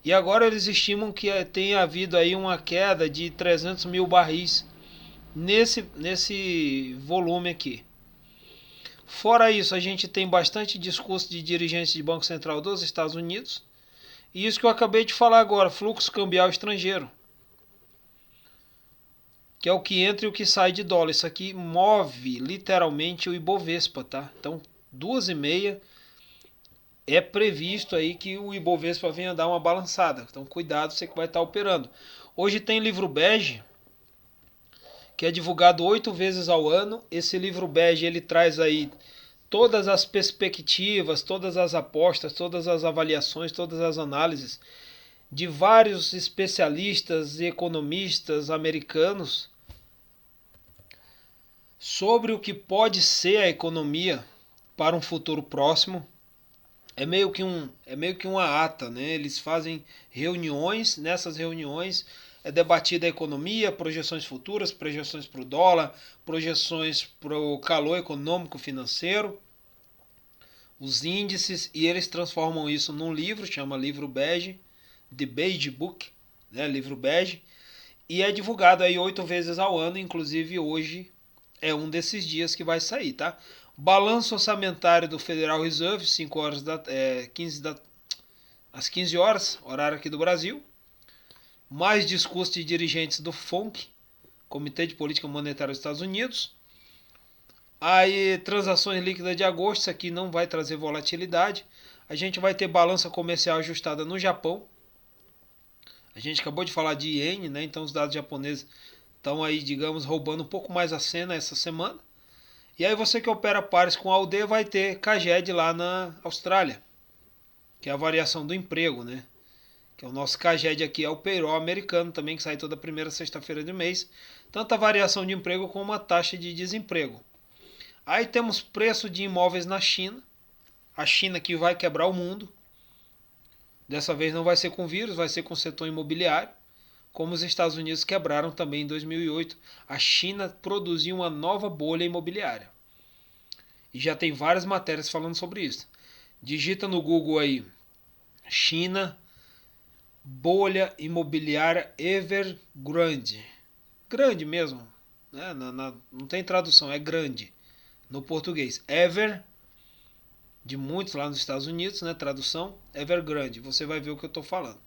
E agora eles estimam que tenha havido aí uma queda de 300.000 barris nesse volume aqui. Fora isso, a gente tem bastante discurso de dirigentes de Banco Central dos Estados Unidos. E isso que eu acabei de falar agora, fluxo cambial estrangeiro. que é o que entra e o que sai de dólar. Isso aqui move literalmente o Ibovespa, tá? Então, 2h30 é previsto aí que o Ibovespa venha dar uma balançada. Então, cuidado, você que vai estar operando. Hoje tem livro bege, que é divulgado 8 vezes ao ano. Esse livro bege, ele traz aí todas as perspectivas, todas as apostas, todas as avaliações, todas as análises de vários especialistas e economistas americanos sobre o que pode ser a economia para um futuro próximo. É meio que uma ata, né? Eles fazem reuniões, nessas reuniões é debatida a economia, projeções futuras, projeções para o dólar, projeções para o calor econômico financeiro, os índices, e eles transformam isso num livro, chama livro bege, The Beige Book, né? Livro bege, e é divulgado aí 8 vezes ao ano, inclusive hoje é um desses dias que vai sair, tá? Balanço orçamentário do Federal Reserve, 5 horas às 15 horas, horário aqui do Brasil. Mais discurso de dirigentes do FONC, Comitê de Política Monetária dos Estados Unidos. Aí, transações líquidas de agosto, isso aqui não vai trazer volatilidade. A gente vai ter balança comercial ajustada no Japão. A gente acabou de falar de iene, né? Então os dados japoneses estão aí, digamos, roubando um pouco mais a cena essa semana. E aí você que opera pares com AUD vai ter CAGED lá na Austrália, que é a variação do emprego, né? Que é o nosso CAGED aqui, é o payroll americano também, que sai toda primeira sexta-feira do mês. Tanto a variação de emprego como a taxa de desemprego. Aí temos preço de imóveis na China. A China que vai quebrar o mundo. Dessa vez não vai ser com vírus, vai ser com o setor imobiliário. Como os Estados Unidos quebraram também em 2008. A China produziu uma nova bolha imobiliária. E já tem várias matérias falando sobre isso. Digita no Google aí, China, bolha imobiliária Evergrande. Grande mesmo, né? Não tem tradução, é grande no português. Ever, de muitos lá nos Estados Unidos, né? Tradução, Evergrande. Você vai ver o que eu estou falando.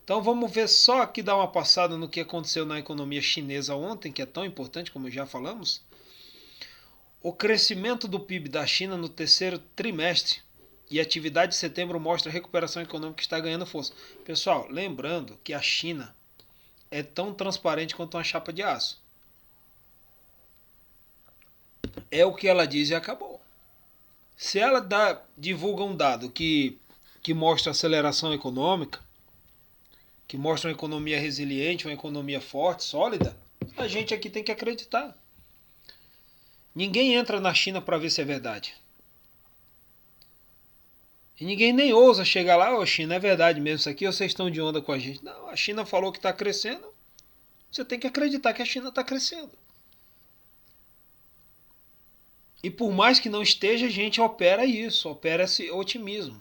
Então vamos ver só aqui, dar uma passada no que aconteceu na economia chinesa ontem, que é tão importante, como já falamos. O crescimento do PIB da China no terceiro trimestre e a atividade de setembro mostra a recuperação econômica que está ganhando força. Pessoal, lembrando que a China é tão transparente quanto uma chapa de aço. É o que ela diz e acabou. Se ela divulga um dado que mostra aceleração econômica, que mostra uma economia resiliente, uma economia forte, sólida, a gente aqui tem que acreditar. Ninguém entra na China para ver se é verdade. E ninguém nem ousa chegar lá, ô China, é verdade mesmo isso aqui, ou vocês estão de onda com a gente? Não, a China falou que está crescendo, você tem que acreditar que a China está crescendo. E por mais que não esteja, a gente opera isso, opera esse otimismo.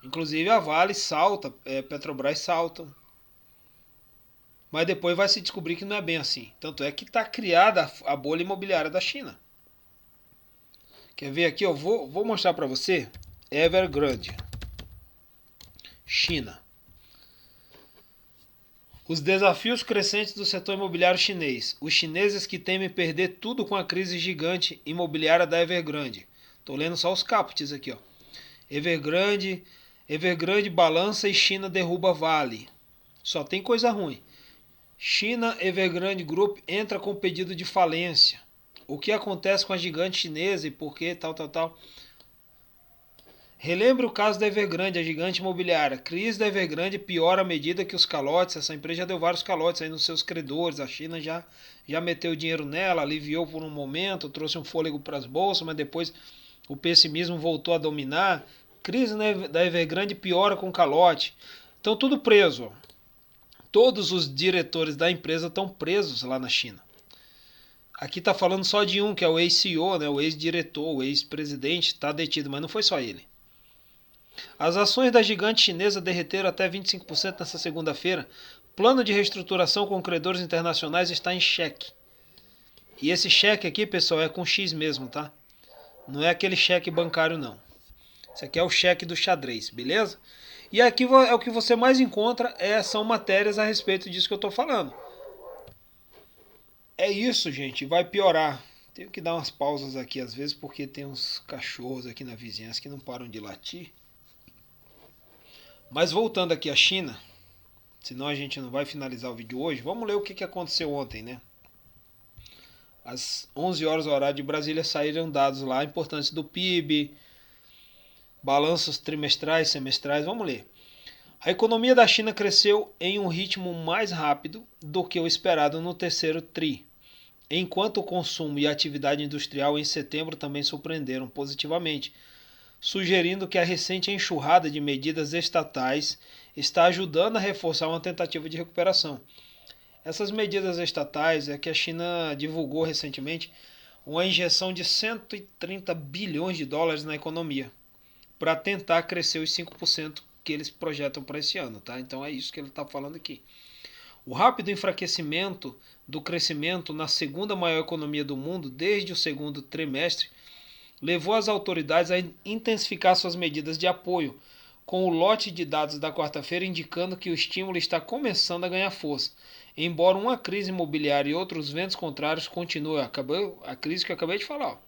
Inclusive a Vale salta, Petrobras salta. Mas depois vai se descobrir que não é bem assim. Tanto é que está criada a bolha imobiliária da China. Quer ver aqui? Eu vou mostrar para você. Evergrande, China. Os desafios crescentes do setor imobiliário chinês. Os chineses que temem perder tudo com a crise gigante imobiliária da Evergrande. Estou lendo só os capts aqui, ó. Evergrande balança e China derruba Vale. Só tem coisa ruim. China Evergrande Group entra com pedido de falência. O que acontece com a gigante chinesa e por que tal. Relembre o caso da Evergrande, a gigante imobiliária. Crise da Evergrande piora à medida que os calotes, essa empresa já deu vários calotes aí nos seus credores, a China já meteu dinheiro nela, aliviou por um momento, trouxe um fôlego para as bolsas, mas depois o pessimismo voltou a dominar. Crise da Evergrande piora com calote. Estão tudo preso. Todos os diretores da empresa estão presos lá na China. Aqui está falando só de um, que é o ex-CEO, né, o ex-diretor, o ex-presidente, está detido, mas não foi só ele. As ações da gigante chinesa derreteram até 25% nesta segunda-feira. Plano de reestruturação com credores internacionais está em xeque. E esse cheque aqui, pessoal, é com X mesmo, tá? Não é aquele cheque bancário, não. Esse aqui é o cheque do xadrez, beleza? E aqui é o que você mais encontra, são matérias a respeito disso que eu estou falando. É isso, gente. Vai piorar. Tenho que dar umas pausas aqui às vezes porque tem uns cachorros aqui na vizinhança que não param de latir. Mas voltando aqui à China, senão a gente não vai finalizar o vídeo hoje. Vamos ler o que aconteceu ontem, né? Às 11 horas horário de Brasília saíram dados lá importantes do PIB, balanços trimestrais, semestrais. Vamos ler. A economia da China cresceu em um ritmo mais rápido do que o esperado no terceiro tri, enquanto o consumo e a atividade industrial em setembro também surpreenderam positivamente, sugerindo que a recente enxurrada de medidas estatais está ajudando a reforçar uma tentativa de recuperação. Essas medidas estatais é que a China divulgou recentemente uma injeção de 130 bilhões de dólares na economia para tentar crescer os 5% que eles projetam para esse ano, tá? Então é isso que ele está falando aqui. O rápido enfraquecimento do crescimento na segunda maior economia do mundo desde o segundo trimestre levou as autoridades a intensificar suas medidas de apoio, com o lote de dados da quarta-feira indicando que o estímulo está começando a ganhar força, embora uma crise imobiliária e outros ventos contrários continuem. A crise que eu acabei de falar.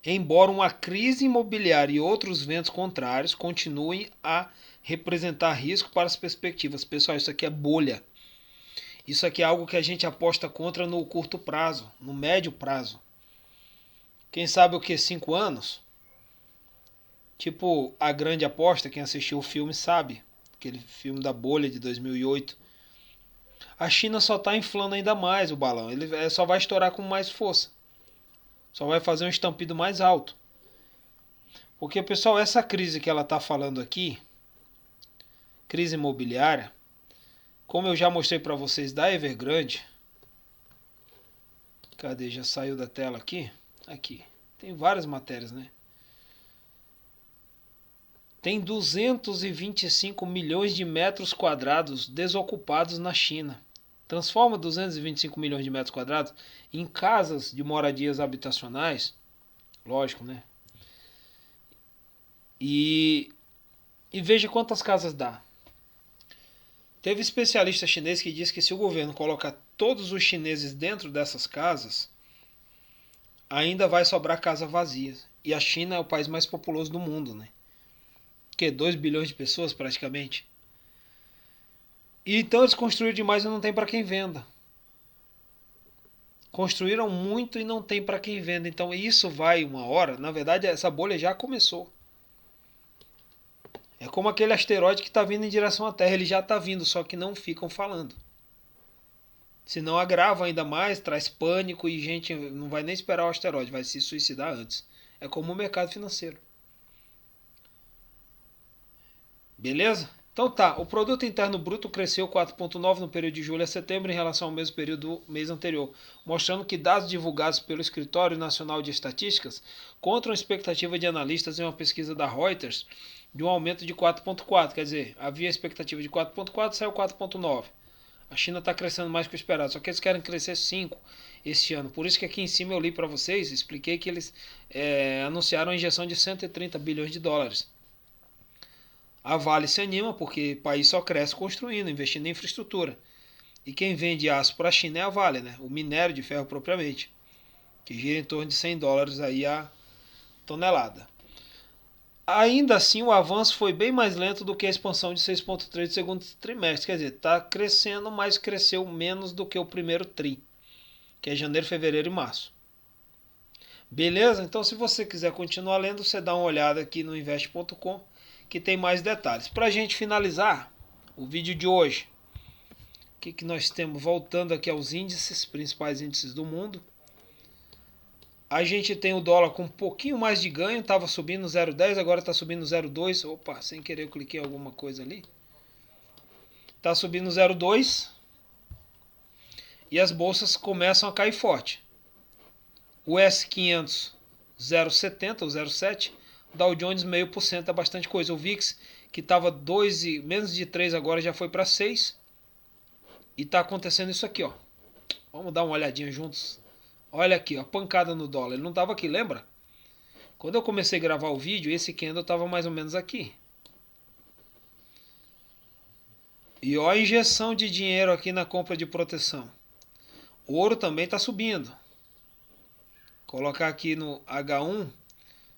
Embora uma crise imobiliária e outros ventos contrários continuem a representar risco para as perspectivas. Pessoal, isso aqui é bolha. Isso aqui é algo que a gente aposta contra no curto prazo, no médio prazo. Quem sabe o que? 5 anos? Tipo A Grande Aposta, quem assistiu o filme sabe. Aquele filme da bolha de 2008. A China só está inflando ainda mais o balão. Ele só vai estourar com mais força. Só vai fazer um estampido mais alto. Porque, pessoal, essa crise que ela está falando aqui, crise imobiliária, como eu já mostrei para vocês da Evergrande, cadê? Já saiu da tela aqui? Aqui. Tem várias matérias, né? Tem 225 milhões de metros quadrados desocupados na China. Transforma 225 milhões de metros quadrados em casas de moradias habitacionais, lógico, né? E veja quantas casas dá. Teve especialista chinês que diz que se o governo colocar todos os chineses dentro dessas casas, ainda vai sobrar casa vazia. E a China é o país mais populoso do mundo, né? Que 2 bilhões de pessoas praticamente. E então eles construíram demais e não tem para quem venda. Construíram muito e não tem para quem venda. Então isso vai uma hora. Na verdade, essa bolha já começou. É como aquele asteroide que está vindo em direção à Terra. Ele já está vindo, só que não ficam falando. Senão agrava ainda mais, traz pânico e gente não vai nem esperar o asteroide, vai se suicidar antes. É como o mercado financeiro. Beleza? Então tá, o produto interno bruto cresceu 4,9% no período de julho a setembro em relação ao mesmo período do mês anterior, mostrando que dados divulgados pelo Escritório Nacional de Estatísticas contram a expectativa de analistas em uma pesquisa da Reuters de um aumento de 4,4%. Quer dizer, havia expectativa de 4,4%, saiu 4,9%. A China está crescendo mais que o esperado, só que eles querem crescer 5% este ano. Por isso que aqui em cima eu li para vocês, expliquei que eles anunciaram a injeção de 130 bilhões de dólares. A Vale se anima porque o país só cresce construindo, investindo em infraestrutura. E quem vende aço para a China é a Vale, né? O minério de ferro propriamente, que gira em torno de 100 dólares aí a tonelada. Ainda assim, o avanço foi bem mais lento do que a expansão de 6,3% do segundo trimestre. Quer dizer, está crescendo, mas cresceu menos do que o primeiro tri, que é janeiro, fevereiro e março. Beleza? Então, se você quiser continuar lendo, você dá uma olhada aqui no investe.com, que tem mais detalhes. Para a gente finalizar o vídeo de hoje, o que nós temos? Voltando aqui aos índices, principais índices do mundo. A gente tem o dólar com um pouquinho mais de ganho, estava subindo 0,10, agora está subindo 0,2. Opa, sem querer eu cliquei em alguma coisa ali. Está subindo 0,2 e as bolsas começam a cair forte. O S500 0,70 ou 0,7, Dow Jones 0,5%, é bastante coisa. O VIX, que estava menos de 3 agora, já foi para 6. E está acontecendo isso aqui, ó. Vamos dar uma olhadinha juntos. Olha aqui, ó, pancada no dólar. Ele não estava aqui, lembra? Quando eu comecei a gravar o vídeo, esse candle estava mais ou menos aqui. E ó a injeção de dinheiro aqui na compra de proteção. O ouro também está subindo. Colocar aqui no H1,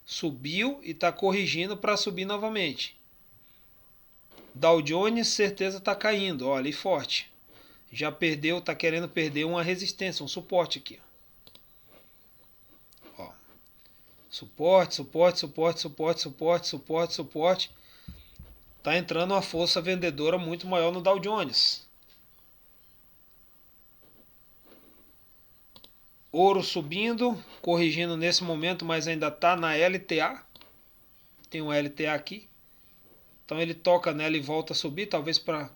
subiu e está corrigindo para subir novamente. Dow Jones, certeza está caindo, olha, e forte. Já perdeu, está querendo perder uma resistência, um suporte aqui. Ó. Suporte, suporte, suporte, suporte, suporte, suporte, suporte. Está entrando uma força vendedora muito maior no Dow Jones. Ouro subindo, corrigindo nesse momento, mas ainda está na LTA. Tem um LTA aqui. Então ele toca nela e volta a subir, talvez para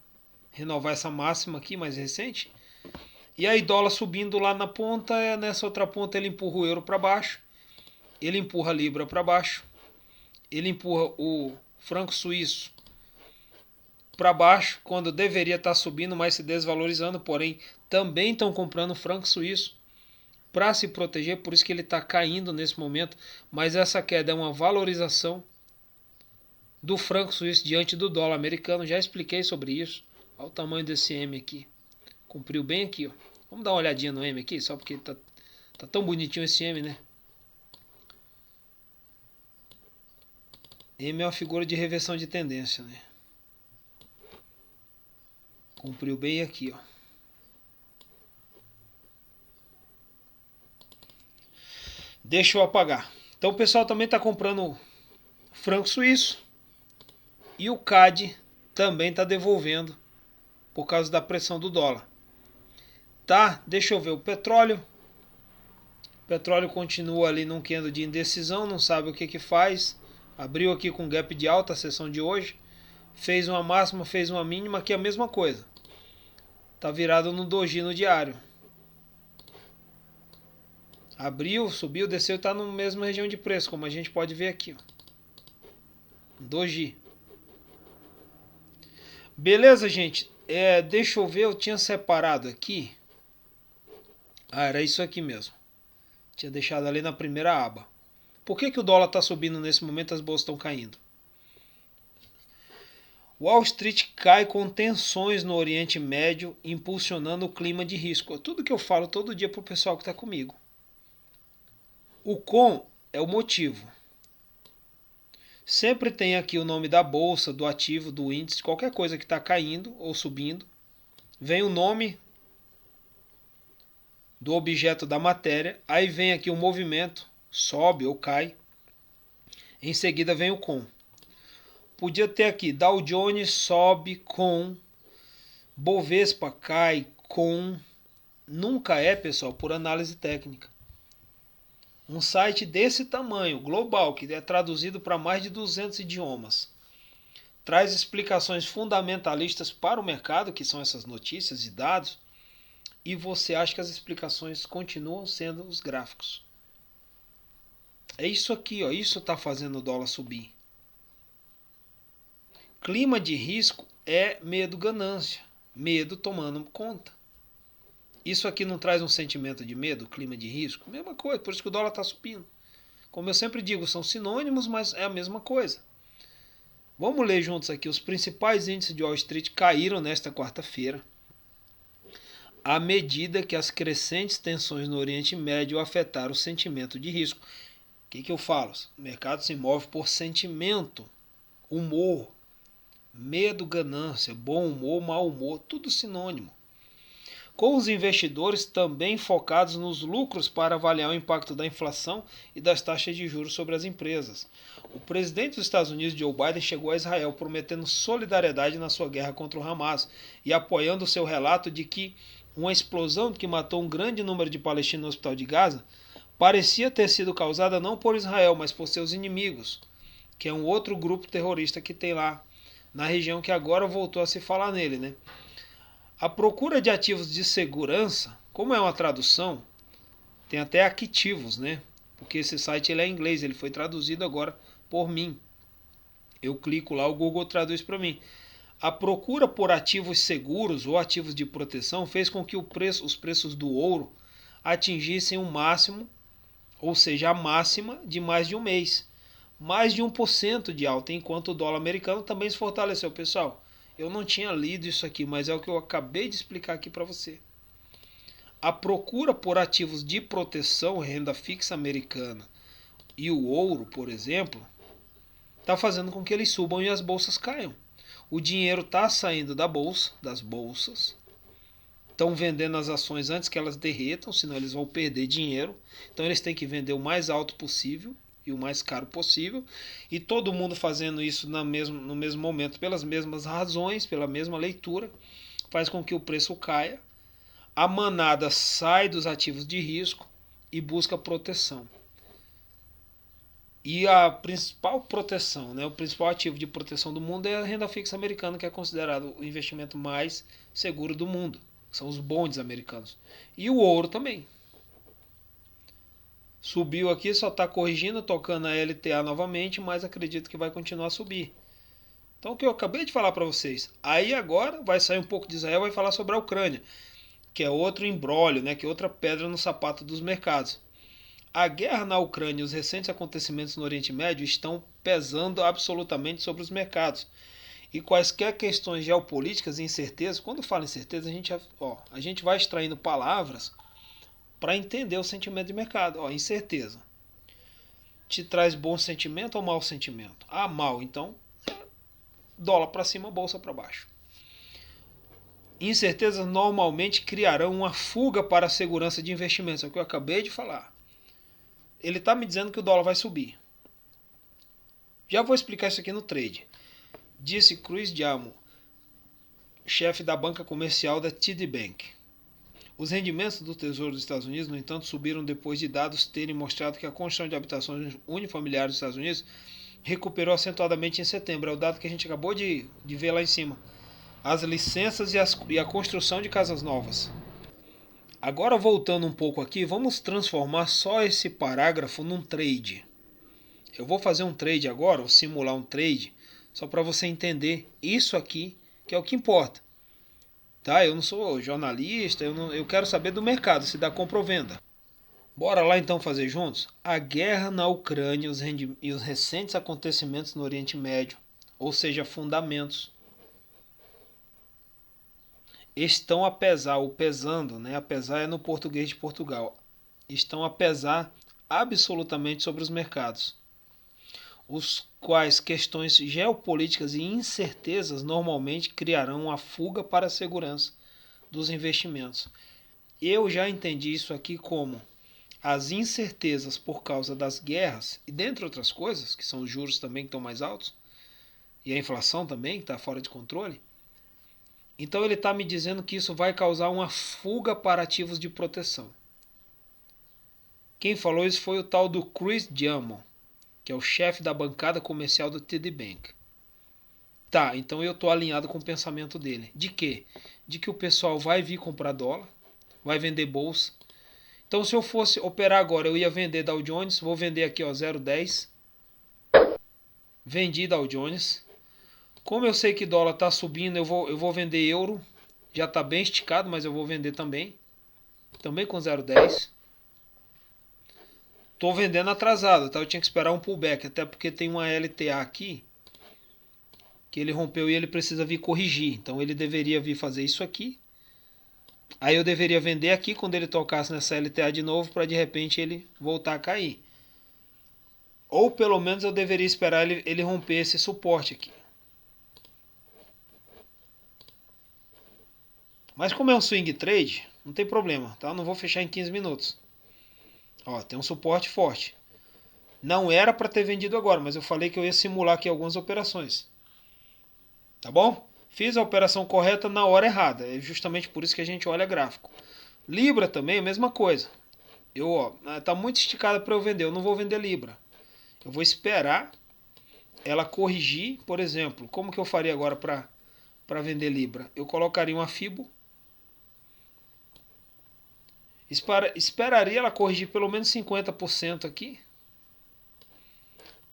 renovar essa máxima aqui mais recente. E aí dólar subindo lá na ponta, nessa outra ponta ele empurra o euro para baixo. Ele empurra a libra para baixo. Ele empurra o franco suíço para baixo, quando deveria estar subindo, mas se desvalorizando. Porém, também estão comprando o franco suíço para se proteger, por isso que ele está caindo nesse momento. Mas essa queda é uma valorização do franco suíço diante do dólar americano. Já expliquei sobre isso. Olha o tamanho desse M aqui. Cumpriu bem aqui, ó. Vamos dar uma olhadinha no M aqui, só porque tá tão bonitinho esse M, né? M é uma figura de reversão de tendência, né? Cumpriu bem aqui, ó. Deixa eu apagar. Então o pessoal também está comprando franco suíço. E o CAD também está devolvendo por causa da pressão do dólar. Tá, deixa eu ver o petróleo. O petróleo continua ali num candle de indecisão, não sabe o que faz. Abriu aqui com gap de alta a sessão de hoje. Fez uma máxima, fez uma mínima, que é a mesma coisa. Tá virado no doji no diário. Abriu, subiu, desceu e está na mesma região de preço, como a gente pode ver aqui. Ó. Doji. Beleza, gente? Deixa eu ver, eu tinha separado aqui. Era isso aqui mesmo. Tinha deixado ali na primeira aba. Por que o dólar está subindo nesse momento e as bolsas estão caindo? Wall Street cai com tensões no Oriente Médio, impulsionando o clima de risco. Tudo que eu falo todo dia para o pessoal que está comigo. O com é o motivo. Sempre tem aqui o nome da bolsa, do ativo, do índice, qualquer coisa que está caindo ou subindo. Vem o nome do objeto da matéria, aí vem aqui o movimento, sobe ou cai. Em seguida vem o com. Podia ter aqui, Dow Jones sobe com, Bovespa cai com. Nunca é, pessoal, por análise técnica. Um site desse tamanho, global, que é traduzido para mais de 200 idiomas, traz explicações fundamentalistas para o mercado, que são essas notícias e dados, e você acha que as explicações continuam sendo os gráficos. É isso aqui, ó, isso está fazendo o dólar subir. Clima de risco é medo, ganância, medo tomando conta. Isso aqui não traz um sentimento de medo, clima de risco? Mesma coisa, por isso que o dólar está subindo. Como eu sempre digo, são sinônimos, mas é a mesma coisa. Vamos ler juntos aqui. Os principais índices de Wall Street caíram nesta quarta-feira, à medida que as crescentes tensões no Oriente Médio afetaram o sentimento de risco. O que eu falo? O mercado se move por sentimento, humor, medo, ganância, bom humor, mau humor, tudo sinônimo. Com os investidores também focados nos lucros para avaliar o impacto da inflação e das taxas de juros sobre as empresas. O presidente dos Estados Unidos, Joe Biden, chegou a Israel prometendo solidariedade na sua guerra contra o Hamas e apoiando o seu relato de que uma explosão que matou um grande número de palestinos no hospital de Gaza parecia ter sido causada não por Israel, mas por seus inimigos, que é um outro grupo terrorista que tem lá na região, que agora voltou a se falar nele, né? A procura de ativos de segurança, como é uma tradução, tem até activos, né? Porque esse site ele é em inglês, ele foi traduzido agora por mim. Eu clico lá, o Google traduz para mim. A procura por ativos seguros ou ativos de proteção fez com que os preços do ouro atingissem um máximo, ou seja, a máxima de mais de um mês. Mais de 1% de alta, enquanto o dólar americano também se fortaleceu, pessoal. Eu não tinha lido isso aqui, mas é o que eu acabei de explicar aqui para você. a procura por ativos de proteção, renda fixa americana e o ouro, por exemplo, está fazendo com que eles subam e as bolsas caiam. O dinheiro está saindo da bolsa, das bolsas, estão vendendo as ações antes que elas derretam, senão eles vão perder dinheiro. Então eles têm que vender o mais alto possível e o mais caro possível. E todo mundo fazendo isso no mesmo momento, pelas mesmas razões, pela mesma leitura, faz com que o preço caia. A manada sai dos ativos de risco e busca proteção. E a principal proteção, né, o principal ativo de proteção do mundo é a renda fixa americana, que é considerado o investimento mais seguro do mundo. São os bonds americanos. E o ouro também. Subiu aqui, só está corrigindo, tocando a LTA novamente, mas acredito que vai continuar a subir. Então o que eu acabei de falar para vocês. Aí agora vai sair um pouco de Israel, vai falar sobre a Ucrânia, que é outro imbróglio, né, que é outra pedra no sapato dos mercados. A guerra na Ucrânia e os recentes acontecimentos no Oriente Médio estão pesando absolutamente sobre os mercados. E quaisquer questões geopolíticas e incertezas, quando fala incerteza, a gente vai extraindo palavras para entender o sentimento de mercado. Incerteza. Te traz bom sentimento ou mau sentimento? Mal, então dólar para cima, bolsa para baixo. Incertezas normalmente criarão uma fuga para a segurança de investimentos, é o que eu acabei de falar. Ele está me dizendo que o dólar vai subir. Já vou explicar isso aqui no trade. Disse Chris Diamond, chefe da banca comercial da TD Bank. Os rendimentos do Tesouro dos Estados Unidos, no entanto, subiram depois de dados terem mostrado que a construção de habitações unifamiliares dos Estados Unidos recuperou acentuadamente em setembro. É o dado que a gente acabou de ver lá em cima. As licenças e a construção de casas novas. Agora, voltando um pouco aqui, vamos transformar só esse parágrafo num trade. Eu vou fazer um trade agora, vou simular um trade, só para você entender isso aqui, que é o que importa. Tá? Eu não sou jornalista, eu quero saber do mercado, se dá compra ou venda. Bora lá então fazer juntos? A guerra na Ucrânia e os recentes acontecimentos no Oriente Médio, ou seja, fundamentos, estão a pesar, ou pesando, né? A pesar é no português de Portugal. Estão a pesar absolutamente sobre os mercados, os quais questões geopolíticas e incertezas normalmente criarão a fuga para a segurança dos investimentos. Eu já entendi isso aqui como as incertezas por causa das guerras, e dentre outras coisas, que são os juros também que estão mais altos, e a inflação também, que está fora de controle. Então ele está me dizendo que isso vai causar uma fuga para ativos de proteção. Quem falou isso foi o tal do Chris Diamond, que é o chefe da bancada comercial do TD Bank. Tá, então eu estou alinhado com o pensamento dele. De quê? De que o pessoal vai vir comprar dólar, vai vender bolsa. Então se eu fosse operar agora, eu ia vender Dow Jones, vou vender aqui 0,10. Vendi Dow Jones. Como eu sei que dólar está subindo, eu vou vender euro. Já está bem esticado, mas eu vou vender também. Também com 0,10. Estou vendendo atrasado, tá? Eu tinha que esperar um pullback, até porque tem uma LTA aqui que ele rompeu e ele precisa vir corrigir. Então ele deveria vir fazer isso aqui. Aí eu deveria vender aqui quando ele tocasse nessa LTA de novo para de repente ele voltar a cair. Ou pelo menos eu deveria esperar ele romper esse suporte aqui. Mas como é um swing trade, não tem problema, tá? Eu não vou fechar em 15 minutos. Ó, tem um suporte forte. Não era para ter vendido agora, mas eu falei que eu ia simular aqui algumas operações. Tá bom? Fiz a operação correta na hora errada. É justamente por isso que a gente olha gráfico. Libra também, a mesma coisa. Tá muito esticada para eu vender. Eu não vou vender Libra. Eu vou esperar ela corrigir, por exemplo. Como que eu faria agora para vender Libra? Eu colocaria uma FIBO. Esperaria ela corrigir pelo menos 50% aqui,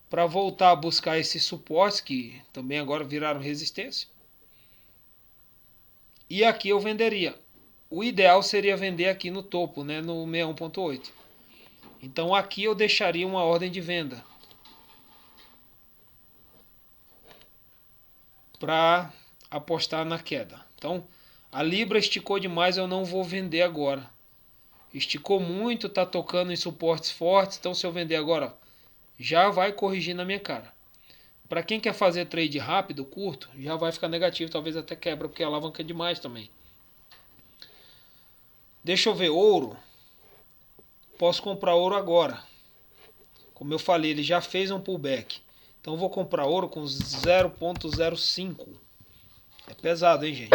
para voltar a buscar esses suportes que também agora viraram resistência. E aqui eu venderia. O ideal seria vender aqui no topo, né, no 61.8. Então aqui eu deixaria uma ordem de venda para apostar na queda. Então a Libra esticou demais, eu não vou vender agora. esticou muito, tá tocando em suportes fortes, então se eu vender agora, já vai corrigir na minha cara. Para quem quer fazer trade rápido, curto, já vai ficar negativo, talvez até quebra, porque alavanca demais também. Deixa eu ver, ouro. Posso comprar ouro agora. Como eu falei, ele já fez um pullback. Então eu vou comprar ouro com 0,05. É pesado, hein, gente?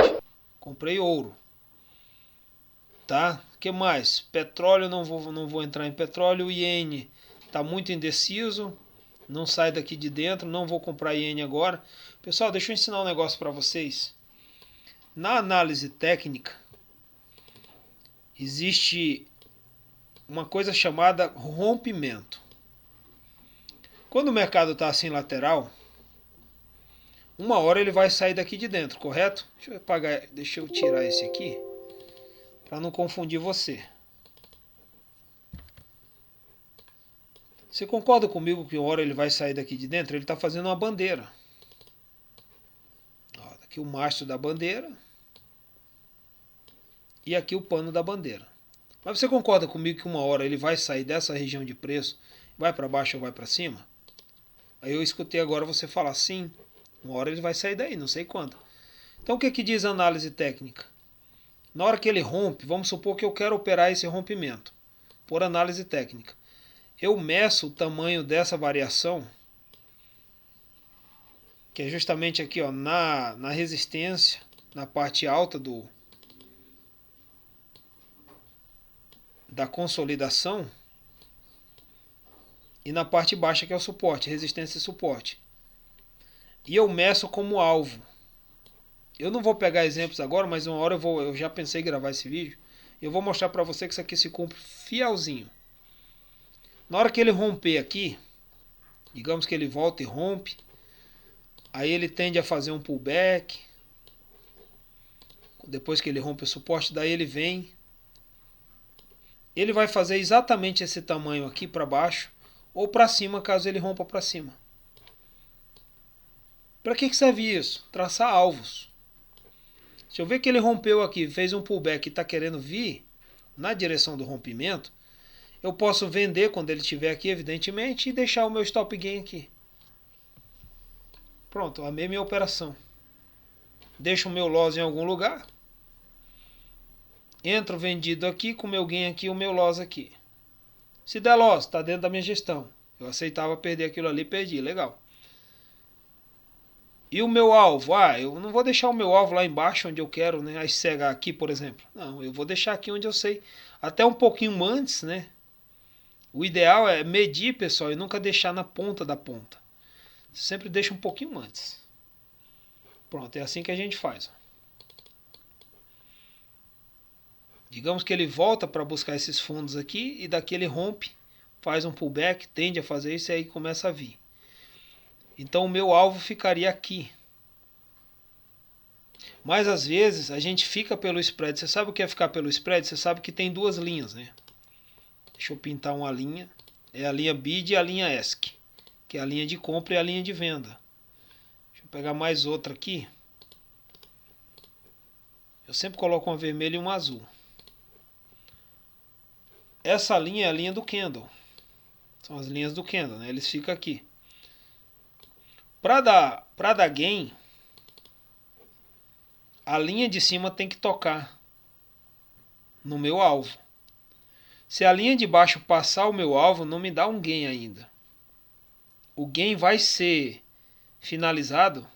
Comprei ouro. Tá? O que mais? Petróleo, não vou entrar em petróleo. O iene tá muito indeciso. Não sai daqui de dentro. Não vou comprar iene agora. Pessoal, deixa eu ensinar um negócio para vocês. Na análise técnica, existe uma coisa chamada rompimento. Quando o mercado está assim lateral, uma hora ele vai sair daqui de dentro, correto? Deixa eu tirar esse aqui, para não confundir você. Você concorda comigo que uma hora ele vai sair daqui de dentro? Ele está fazendo uma bandeira. Ó, aqui o mastro da bandeira. E aqui o pano da bandeira. Mas você concorda comigo que uma hora ele vai sair dessa região de preço, vai para baixo ou vai para cima? Aí eu escutei agora você falar sim, uma hora ele vai sair daí, não sei quando. Então o que que diz a análise técnica? Na hora que ele rompe, vamos supor que eu quero operar esse rompimento, por análise técnica. Eu meço o tamanho dessa variação, que é justamente aqui ó, na resistência, na parte alta da consolidação, e na parte baixa que é o suporte, resistência e suporte. E eu meço como alvo. Eu não vou pegar exemplos agora, mas uma hora eu já pensei em gravar esse vídeo. Eu vou mostrar para você que isso aqui se cumpre fielzinho. Na hora que ele romper aqui, digamos que ele volta e rompe, aí ele tende a fazer um pullback. Depois que ele rompe o suporte, daí ele vem. Ele vai fazer exatamente esse tamanho aqui para baixo ou para cima, caso ele rompa para cima. Para que serve isso? Traçar alvos. Se eu ver que ele rompeu aqui, fez um pullback e está querendo vir na direção do rompimento, eu posso vender quando ele estiver aqui, evidentemente, e deixar o meu stop gain aqui. Pronto, amei minha operação. Deixo o meu loss em algum lugar. Entro vendido aqui, com o meu gain aqui, o meu loss aqui. Se der loss, está dentro da minha gestão. Eu aceitava perder aquilo ali, perdi, legal. E o meu alvo? Eu não vou deixar o meu alvo lá embaixo onde eu quero, né? A cega aqui, por exemplo. Não, eu vou deixar aqui onde eu sei. Até um pouquinho antes, né? O ideal é medir, pessoal, e nunca deixar na ponta da ponta. Você sempre deixa um pouquinho antes. Pronto, é assim que a gente faz. Digamos que ele volta para buscar esses fundos aqui e daqui ele rompe, faz um pullback, tende a fazer isso e aí começa a vir. Então o meu alvo ficaria aqui. Mas às vezes a gente fica pelo spread. Você sabe o que é ficar pelo spread? Você sabe que tem duas linhas, né? Deixa eu pintar uma linha. É a linha BID e a linha ESC, que é a linha de compra e a linha de venda. Deixa eu pegar mais outra aqui. Eu sempre coloco uma vermelha e uma azul. Essa linha é a linha do candle. São as linhas do candle, né? Eles ficam aqui. Para dar gain, a linha de cima tem que tocar no meu alvo. Se a linha de baixo passar o meu alvo, não me dá um gain ainda. O gain vai ser finalizado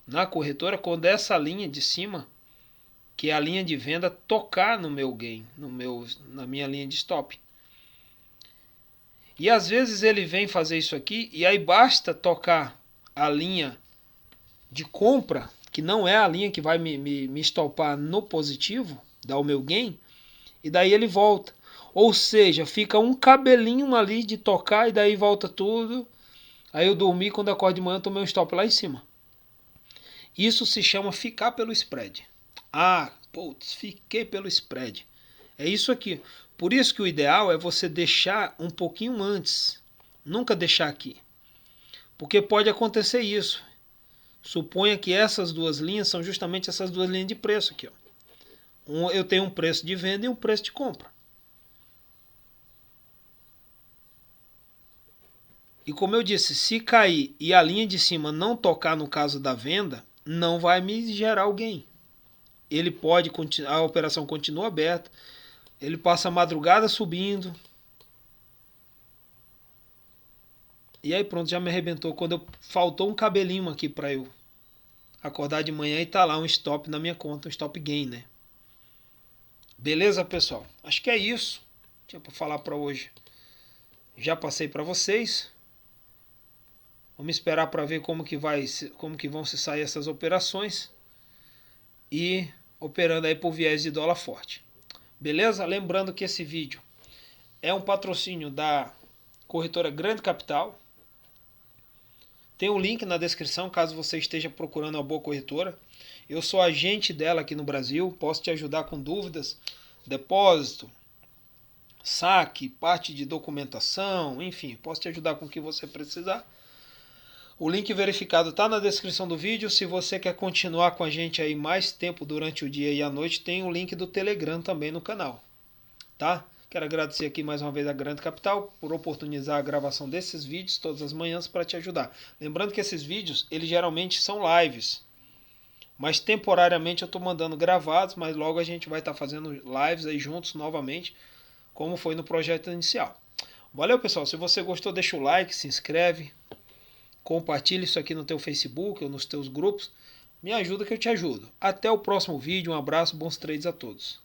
na corretora quando essa linha de cima, que é a linha de venda, tocar no meu gain, na minha linha de stop. E às vezes ele vem fazer isso aqui e aí basta tocar a linha de compra, que não é a linha que vai me stopar no positivo, dar o meu gain, e daí ele volta. Ou seja, fica um cabelinho ali de tocar e daí volta tudo. Aí eu dormi, quando eu acordo de manhã, eu tomei um stop lá em cima. Isso se chama ficar pelo spread. Putz, fiquei pelo spread. É isso aqui. Por isso que o ideal é você deixar um pouquinho antes. Nunca deixar aqui. Porque pode acontecer isso. Suponha que essas duas linhas são justamente essas duas linhas de preço aqui. Ó. Eu tenho um preço de venda e um preço de compra. E como eu disse, se cair e a linha de cima não tocar no caso da venda, não vai me gerar o gain. Ele pode, a operação continua aberta, ele passa a madrugada subindo. E aí pronto, já me arrebentou quando faltou um cabelinho aqui para eu acordar de manhã e tá lá um stop na minha conta, um stop gain, né? Beleza, pessoal? Acho que é isso. Tinha para falar para hoje. Já passei para vocês. Vamos esperar para ver como que vão se sair essas operações e operando aí por viés de dólar forte. Beleza? Lembrando que esse vídeo é um patrocínio da corretora Grande Capital. Tem um link na descrição caso você esteja procurando uma boa corretora. Eu sou agente dela aqui no Brasil, posso te ajudar com dúvidas, depósito, saque, parte de documentação, enfim, posso te ajudar com o que você precisar. O link verificado está na descrição do vídeo. Se você quer continuar com a gente aí mais tempo durante o dia e a noite, tem o link do Telegram também no canal, tá? Quero agradecer aqui mais uma vez a Grande Capital por oportunizar a gravação desses vídeos todas as manhãs para te ajudar. Lembrando que esses vídeos, eles geralmente são lives, mas temporariamente eu estou mandando gravados, mas logo a gente vai estar fazendo lives aí juntos novamente, como foi no projeto inicial. Valeu, pessoal. Se você gostou, deixa o like, se inscreve, compartilha isso aqui no teu Facebook ou nos teus grupos. Me ajuda que eu te ajudo. Até o próximo vídeo. Um abraço, bons trades a todos.